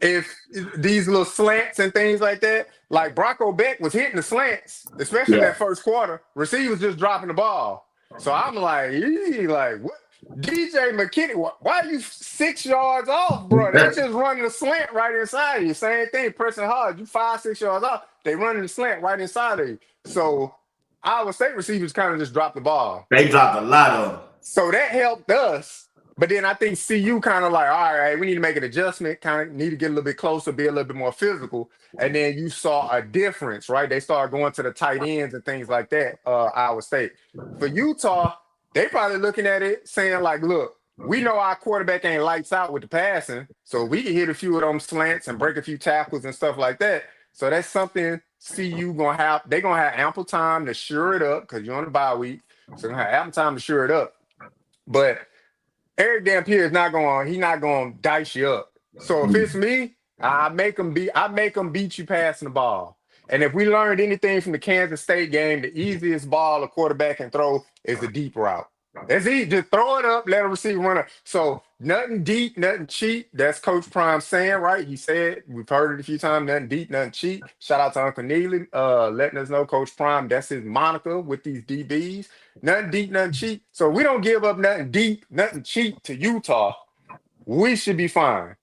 if these little slants and things like that, like Bronco Beck was hitting the slants, especially in Yeah. that first quarter, receivers just dropping the ball. So I'm like, like what? DJ McKinney, why are you 6 yards off, bro? They just running a slant right inside of you. Same thing, pressing hard. You 5, 6 yards off, they running the slant right inside of you. So Iowa State receivers kind of just dropped the ball. They dropped a lot of them. So that helped us. But then I think CU kind of like, all right, we need to make an adjustment, kind of need to get a little bit closer, be a little bit more physical. And then you saw a difference, right? They started going to the tight ends and things like that, Iowa State. For Utah, they probably looking at it saying like, look, we know our quarterback ain't lights out with the passing, so we can hit a few of them slants and break a few tackles and stuff like that. So that's something CU they're gonna have ample time to sure it up because you're on the bye week. So they're gonna have ample time to sure it up. But Eric Dampier is he's not going to dice you up. So if it's me, I make him beat you passing the ball. And if we learned anything from the Kansas State game, the easiest ball a quarterback can throw is the deep route. That's easy. Just throw it up, let a receiver run up. So nothing deep, nothing cheap. That's Coach Prime saying, right? He said, we've heard it a few times, nothing deep, nothing cheap. Shout out to Uncle Neely, letting us know Coach Prime, that's his moniker with these DBs. Nothing deep, nothing cheap. So we don't give up nothing deep, nothing cheap to Utah. We should be fine.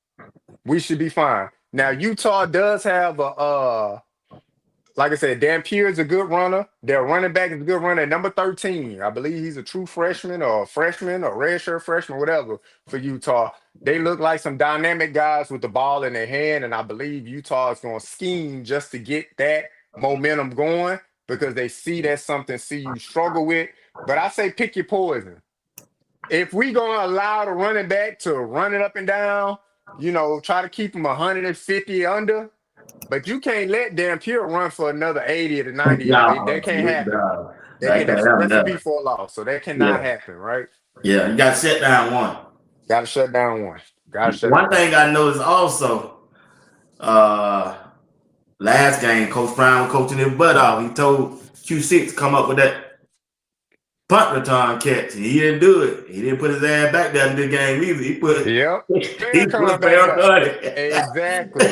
We should be fine. Now, Utah does have like I said, Dampier is a good runner. Their running back is a good runner at number 13. I believe he's a true freshman or redshirt freshman, whatever, for Utah. They look like some dynamic guys with the ball in their hand, and I believe Utah is going to scheme just to get that momentum going because they see that's something CU struggle with. But I say pick your poison. If we going to allow the running back to run it up and down, try to keep him 150 under, but you can't let Dampier run for another 80 to 90 yards. That can't happen. That's a recipe for a loss. So that cannot happen, right? Yeah, you got to shut down one. Got to shut down one. One thing I noticed also, last game, Coach Brown was coaching his butt off. He told Q6 come up with that punt return catch. He didn't do it. He didn't put his ass back there in the game either. He put Exactly.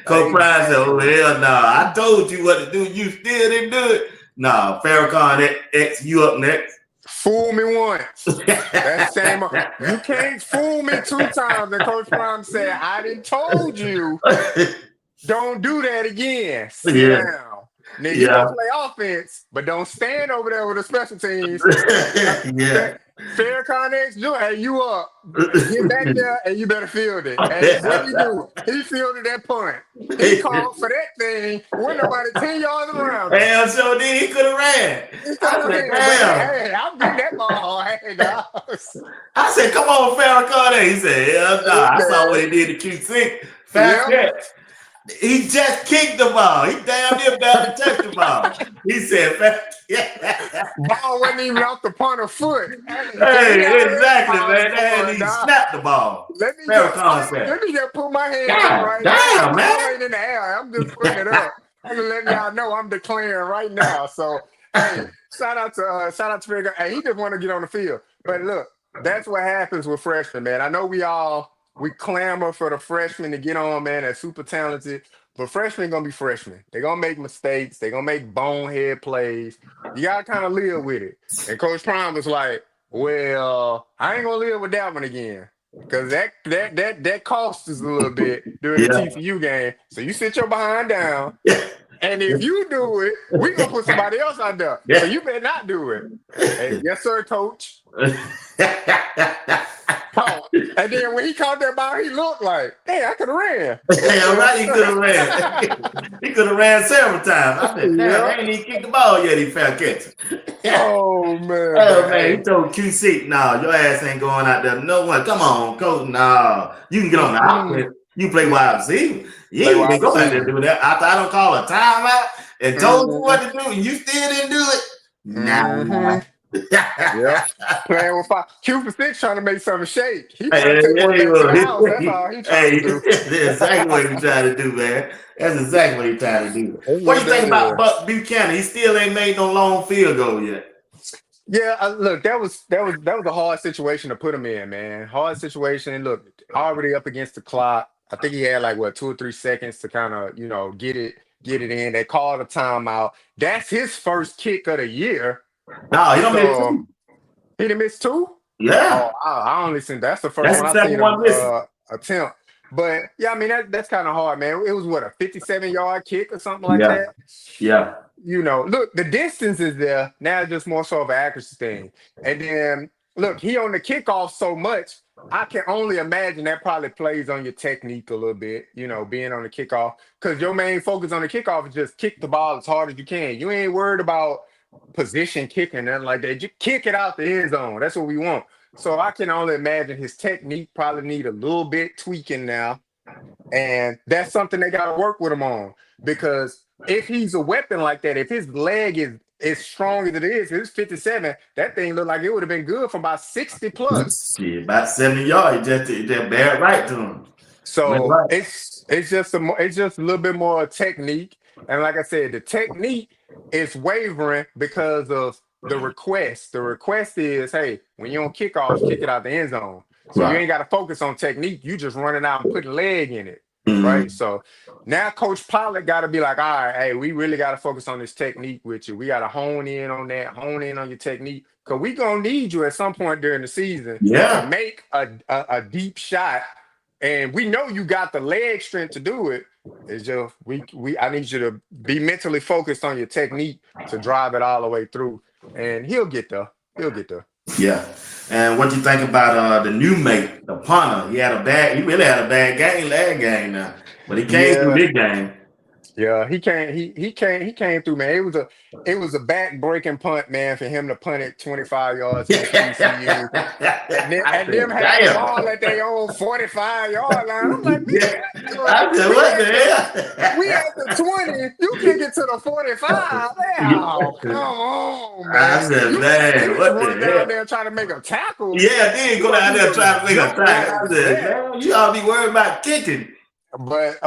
Coach Brown said, "Oh hell no! I told you what to do. You still didn't do it." No, Farrakhan X you up next. Fool me once. That's same. You can't fool me 2 times. And Coach Brown said, "I didn't told you. Don't do that again. Sit down." Now you don't play offense, but don't stand over there with the special teams. Farrakhan X, hey, you up. Get back there and you better field it. And what he do? He fielded that punt. He called for that thing. Wasn't nobody 10 yards around. Hell, so then he could have ran. Hey, I'm getting that ball. Hey, guys. I said, come on, Farrakhan. He said, hell no. I saw what he did to Q6. Fast catch. He just kicked the ball. He damn near about to touch the ball. He said, ball wasn't even off the punter foot. Hey, exactly, man. He snapped the ball. Let me just put my hand up right now. Damn, man. Ain't in the air. I'm just putting it up. I'm just letting y'all know I'm declaring right now. So, hey, shout out to Farrakhan. Hey, he just want to get on the field. But look, that's what happens with freshmen, man. I know we clamor for the freshmen to get on, man. They're super talented. But freshmen going to be freshmen. They're going to make mistakes. They're going to make bonehead plays. You got to kind of live with it. And Coach Prime was like, well, I ain't going to live with that one again. Because that cost us a little bit during the TCU game. So you sit your behind down And if you do it, we gonna put somebody else out there. Yeah. So you better not do it. And yes, sir, coach. Oh, and then when he caught that ball, he looked like, hey, I could have ran. Yeah, right. He could have ran. He could have ran several times. I said, damn, Yeah. they ain't even kicked the ball yet. He found catch. Oh man. Oh man, he told QC, "No, your ass ain't going out there. No one. Come on, coach. No, you can get on the outlet. You play wide receiver. You ain't even go out there and do that. After I don't call a timeout and told you what to do, and you still didn't do it. Nah." Yeah. Playing with 5. Q for 6 trying to make something shake. He trying Hey, to take one back to the house. That's hey, all he trying hey, to do. that's exactly what he's trying to do, man. That's exactly what he's trying to do. What do you think about Buck Buchanan? He still ain't made no long field goal yet. Yeah, look, that was a hard situation to put him in, man. Hard situation. Look, already up against the clock. I think he had like 2 or 3 seconds to kind of, get it in. They called a timeout. That's his first kick of the year. No, he don't So, miss two. He didn't miss 2? Yeah. Oh, I only seen that's the first That's one the I second seen one him missing. attempt. But yeah, I mean that's kind of hard, man. It was a 57-yard kick or something like that. Yeah. Look, the distance is there. Now it's just more so of an accuracy thing. And then look, he on the kickoff so much. I can only imagine that probably plays on your technique a little bit, being on the kickoff. Because your main focus on the kickoff is just kick the ball as hard as you can. You ain't worried about position kicking, nothing like that. You kick it out the end zone. That's what we want. So I can only imagine his technique probably need a little bit tweaking now. And that's something they got to work with him on. Because if he's a weapon like that, if his leg is as strong as it is, if it's 57, that thing looked like it would have been good for about 60 plus. Yeah, about 70 yards. Just bad right to him. So Right. it's just a little bit more technique. And like I said, the technique is wavering because of the request. The request is, hey, when you're on kickoffs, kick it out the end zone. So you ain't got to focus on technique. You just running out and putting leg in it. Right. So now Coach Pollard got to be like, all right, hey, we really got to focus on this technique with you. We got to hone in on that, hone in on your technique. Because we're going to need you at some point during the season to make a deep shot. And we know you got the leg strength to do it. It's just I need you to be mentally focused on your technique to drive it all the way through. And he'll get there. He'll get there. Yeah. And what you think about the new mate, the punter? He really had a bad game last game now. But he came through this game. Yeah, he came through, man. It was a back-breaking punt, man, for him to punt it 25 yards from TCU. and them had the ball at their own 45-yard line. I'm like, man, I said, what the hell? We at the 20. You kick it to the 45. Oh, come on, man. I said, man, what the hell? Down there trying to make a tackle. Yeah, then go down there trying to make a tackle. I said, man, you ought to be worried about kicking. But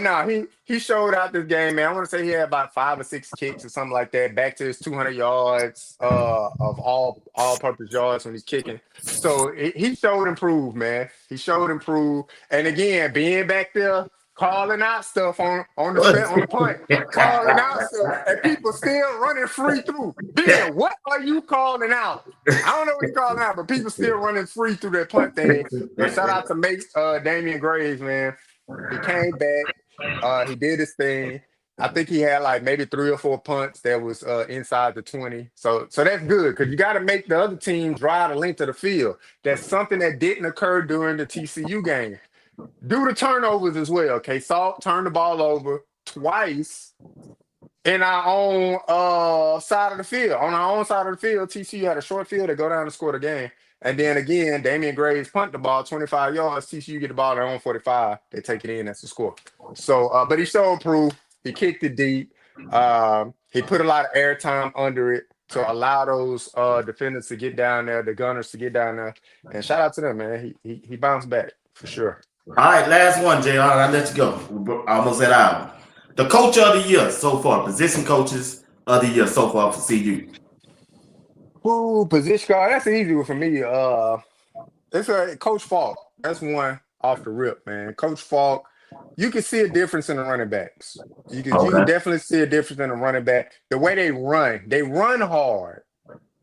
nah, he showed out this game, man. I want to say he had about 5 or 6 kicks or something like that, back to his 200 yards of all-purpose yards when he's kicking. So he showed improve, man. He showed improve, and again, being back there, calling out stuff on the punt, calling out stuff, and people still running free through. Ben, what are you calling out? I don't know what you're calling out, but people still running free through that punt thing. And shout out to Damian Graves, man. He came back. He did his thing. I think he had like maybe 3 or 4 punts that was inside the 20. So that's good because you got to make the other team drive the length of the field. That's something that didn't occur during the TCU game. Do the turnovers as well. Okay, Salt turned the ball over twice in our own side of the field. On our own side of the field, TCU had a short field. They go down and score the game. And then again, Damian Graves punt the ball 25 yards. TCU get the ball at their own 45. They take it in. That's the score. So, but he showed improved. He kicked it deep. He put a lot of airtime under it to allow those defenders to get down there, the gunners to get down there. And shout out to them, man. He bounced back for sure. All right, last one, JR. I'll let you go. We're almost at hour. The coach of the year so far, position coaches of the year so far for CU. Ooh, position guard. That's an easy one for me. It's Coach Falk. That's one off the rip, man. Coach Falk. You can see a difference in the running backs. You can definitely see a difference in the running back. The way they run hard,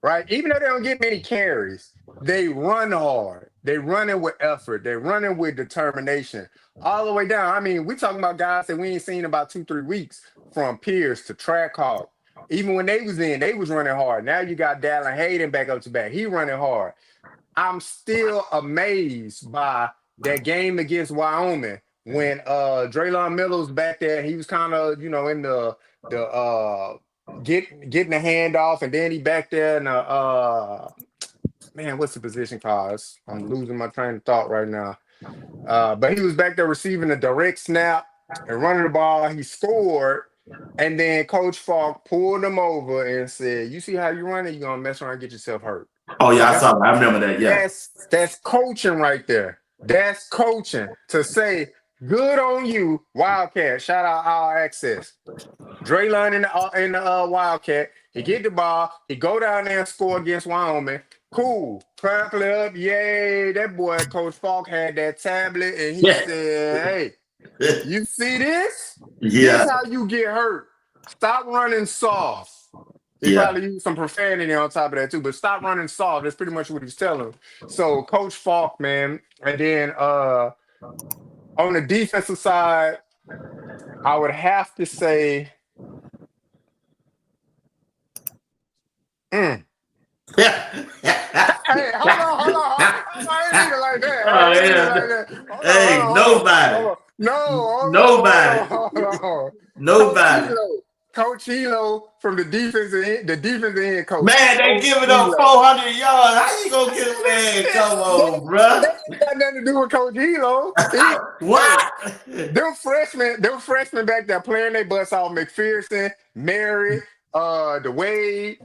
right? Even though they don't get many carries, they run hard. They running with effort. They running with determination all the way down. I mean, we talking about guys that we ain't seen in about 2-3 weeks. from Pierce to Trackhawk. Even when they was in, they was running hard. Now you got Dallin Hayden back up to back. He running hard. I'm still amazed by that game against Wyoming when Draylon Miller was back there. He was kind of, in the getting the handoff, and then he back there in the man, what's the position called? I'm losing my train of thought right now. But he was back there receiving a direct snap and running the ball. He scored, and then Coach Falk pulled him over and said, "You see how you run it? You're gonna mess around and get yourself hurt." Oh yeah, I saw that. I remember that. Yeah, that's coaching right there. That's coaching to say, "Good on you, Wildcat." Shout out All Access. Draylon in the Wildcat. He get the ball. He go down there and score against Wyoming. Cool. Clap it up. Yay. That boy, Coach Falk, had that tablet, and he said, "Hey, you see this? Yeah. This how you get hurt. Stop running soft." He probably used some profanity on top of that too, but stop running soft. That's pretty much what he's telling him. So Coach Falk, man, and then on the defensive side, I would have to say, Yeah. Hey, hold on. I ain't even like that. Oh, yeah. Hey, nobody. Nobody. Coach Hilo from the defensive end coach. Man, they giving up 400 yards. How you gonna get a man? Come on, bro. That ain't got nothing to do with Coach Hilo. What? Them freshmen back there playing their butts off. McPherson, Mary, the Wade.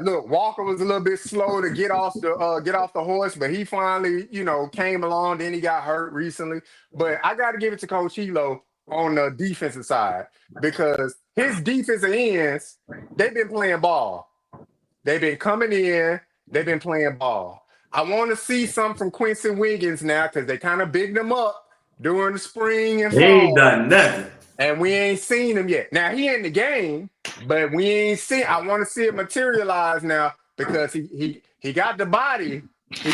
Look, Walker was a little bit slow to get off the horse, but he finally, came along. Then he got hurt recently. But I got to give it to Coach Hilo on the defensive side, because his defensive ends, they've been playing ball. They've been coming in. They've been playing ball. I want to see some from Quincy Wiggins now, because they kind of bigged him up during the spring and fall. He ain't done nothing. And we ain't seen him yet. Now, he in the game, but we ain't seen. I want to see it materialize now, because he got the body. He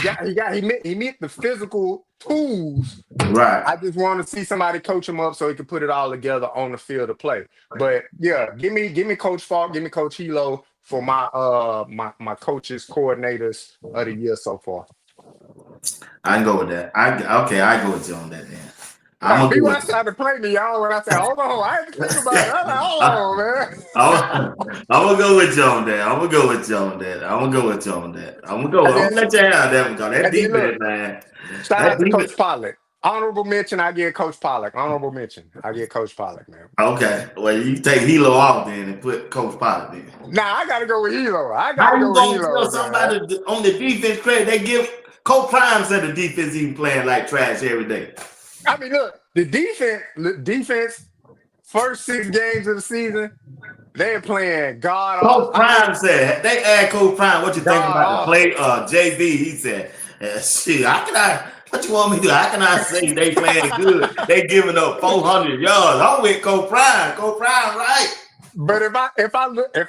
met the physical tools. Right. I just want to see somebody coach him up so he can put it all together on the field to play. But yeah, give me Coach Falk, give me Coach Hilo for my coaches, coordinators of the year so far. I can go with that. I go with you on that, man. I'm gonna BY tried to play me, y'all, when I said, hold on, I had to think about it. I'm like, hold on, man. I'm gonna go with you on that. I'm gonna let you have that one, because that defense, man. Shout out to Coach Pollock. Honorable mention, I give Coach Pollock. Man. Okay. Well, you take Hilo off then and put Coach Pollock in. Nah, I gotta go with Hilo. How you gonna tell somebody on the defense credit? They give Coach Prime said the defense even playing like trash every day. I mean, look, the defense, first 6 games of the season, they're playing God. Coach Prime said, they asked Coach Prime, what you think about the play? JV, he said, shit, what you want me to do? How can I say they playing good? They giving up 400 yards. I'm with Coach Prime. Coach Prime, right? But if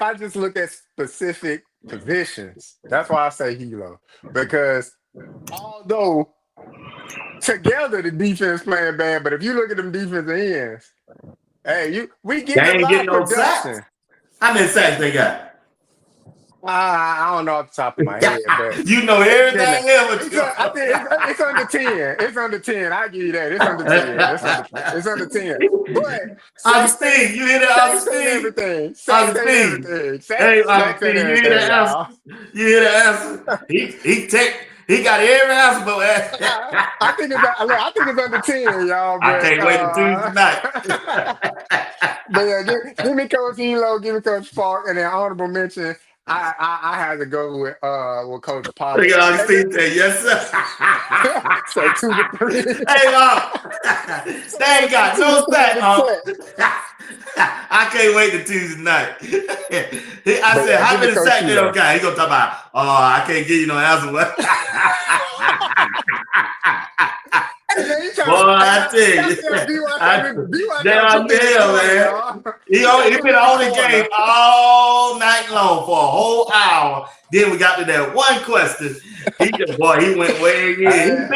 I just look at specific positions, that's why I say Hilo. Because although together the defense playing bad, but if you look at them defensive ends, hey, we get a lot of production. Sacks. How many sacks they got? I don't know off the top of my head, but you know everything else. I think it's under 10. It's under 10. I give you that. It's under 10. It's under 10. But Augustine, you hear that? Augustine, everything. Augustine. Hey, Augustine, you hear that answer? You hear the answer? He got every answer, but I think it's under 10, y'all. But, I can't wait to Tuesday night. But yeah, give me Coach Hilo, give me Coach Falk, and then honorable mention. I had to go with Coach Pollard. Look at Augustine say, yes, sir. So 2 to 3. Hey, they ain't got no sack. I can't wait to Tuesday night. I said, how many sacks they don't got? He gonna talk about, I can't give you no answer. Boy, I tell you, man. He been on the game all night long for a whole hour. Then we got to that one question. He went way in.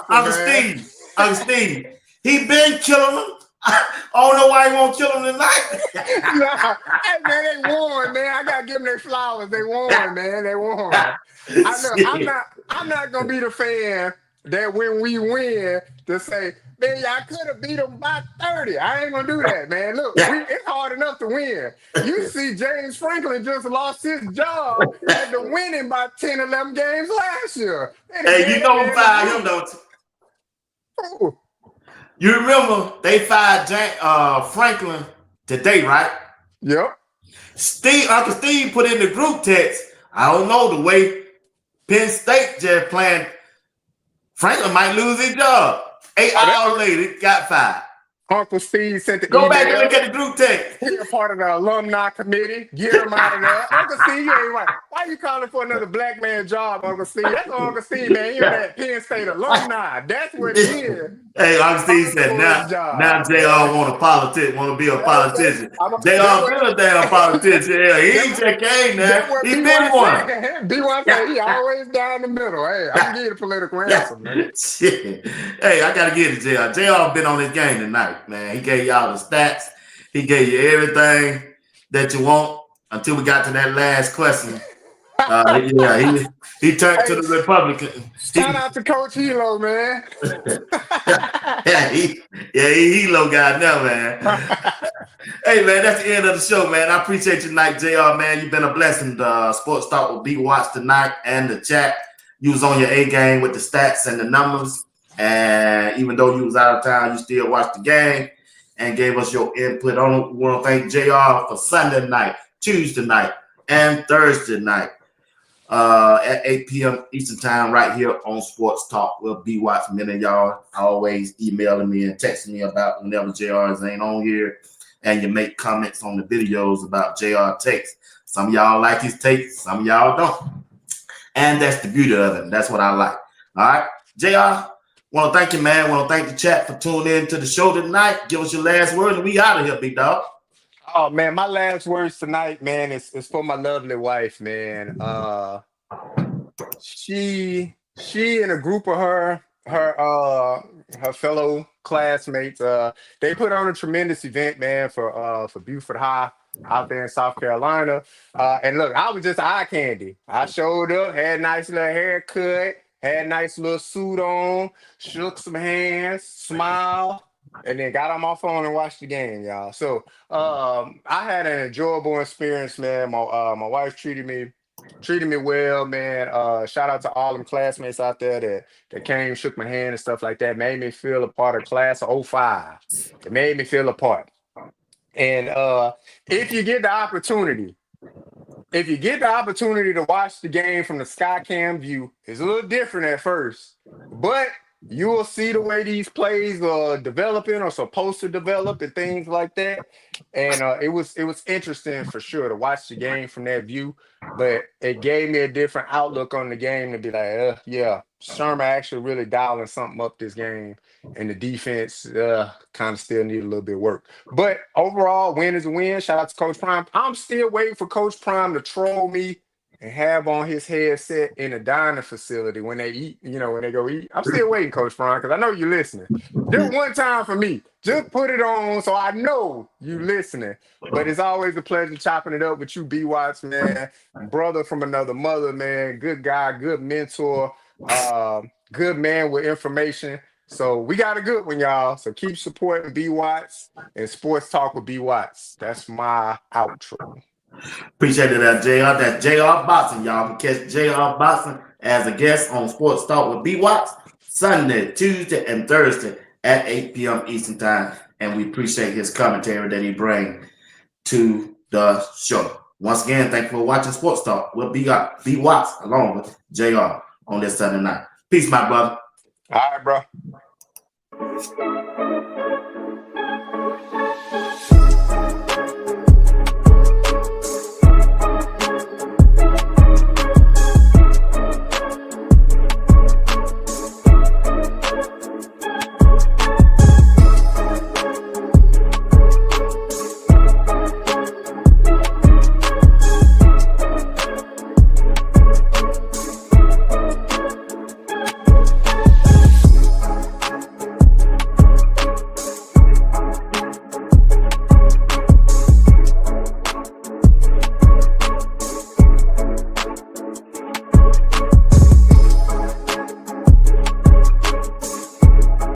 Augustine, he been killing them. I don't know why he won't kill him tonight. Nah, hey man, they won, man. I gotta give them their flowers. They won, man. They won. I'm not gonna be the fan that when we win to say, man, y'all could have beat them by 30. I ain't gonna do that, man. Look, it's hard enough to win. You see, James Franklin just lost his job after winning by 10, 11 games last year. Hey, you know who fired him, don't you? Ooh. You remember they fired Franklin today, right? Yep. Uncle Steve put in the group text. I don't know the way Penn State just playing. Franklin might lose his job. 8 hours later, got fired. Uncle Steve sent the Go email. back and look at the group text. He's a part of the alumni committee. Get him out of there. Uncle Steve, you ain't right. Why you calling for another black man job, Uncle Steve? That's Uncle Steve, man. You're that Penn State alumni. That's what it is. Hey, Uncle Steve said, now JR want to be a politician. JR been a damn politician. Yeah, he ain't just came there. He been one. B1 said he always down the middle. Hey, I can give you the political answer, man. Shit. Hey, I got to give it to JR. JR been on his game tonight, man. He gave y'all the stats. He gave you everything that you want until we got to that last question. He turned to the Republican. Shout out to Coach Hilo, man. Hilo guy now, man. Hey, man, that's the end of the show, man. I appreciate you tonight, JR, man. You've been a blessing. Sports Talk with B Watts tonight and the chat. You was on your A game with the stats and the numbers. And even though you was out of town, you still watched the game and gave us your input on it. We want to thank JR for Sunday night, Tuesday night, and Thursday night at 8 p.m. Eastern Time right here on Sports Talk. We'll be watching. Many of y'all always emailing me and texting me about whenever JR ain't on here, and you make comments on the videos about JR takes. Some of y'all like his takes, some of y'all don't. And that's the beauty of it. That's what I like. All right, JR, want to thank you, man. Want to thank the chat for tuning in to the show tonight. Give us your last word, and we out of here, big dog. Oh man, my last words tonight, man, is for my lovely wife, man. She and a group of her fellow classmates, they put on a tremendous event, man, for Beaufort High out there in South Carolina. And look, I was just eye candy. I showed up, had a nice little haircut, had a nice little suit on, shook some hands, smiled, and then got on my phone and watched the game, y'all. So I had an enjoyable experience, man. My wife treated me well, man. Shout out to all them classmates out there that came, shook my hand and stuff like that. Made me feel a part of class of 05. It made me feel a part. And if you get the opportunity to watch the game from the Skycam view, it's a little different at first, but you will see the way these plays are developing or supposed to develop and things like that. And it was interesting for sure to watch the game from that view, but it gave me a different outlook on the game to be like, yeah, Sherman actually really dialing something up this game, and the defense kind of still need a little bit of work. But overall, win is a win. Shout out to Coach Prime. I'm still waiting for Coach Prime to troll me and have on his headset in a dining facility when they eat, when they go eat. I'm still waiting, Coach Prime, because I know you're listening. Just one time for me. Just put it on so I know you listening. But it's always a pleasure chopping it up with you, B. Watts, man. Brother from another mother, man. Good guy, good mentor, good man with information. So we got a good one, y'all. So keep supporting B. Watts and Sports Talk with B. Watts. That's my outro. Appreciate it, JR. That's JR Boxing, y'all. You can catch JR Boxing as a guest on Sports Talk with B. Watts Sunday, Tuesday, and Thursday at 8 p.m. Eastern Time. And we appreciate his commentary that he brings to the show. Once again, thank you for watching Sports Talk with B. Watts along with JR on this Sunday night. Peace, my brother. All right, bro.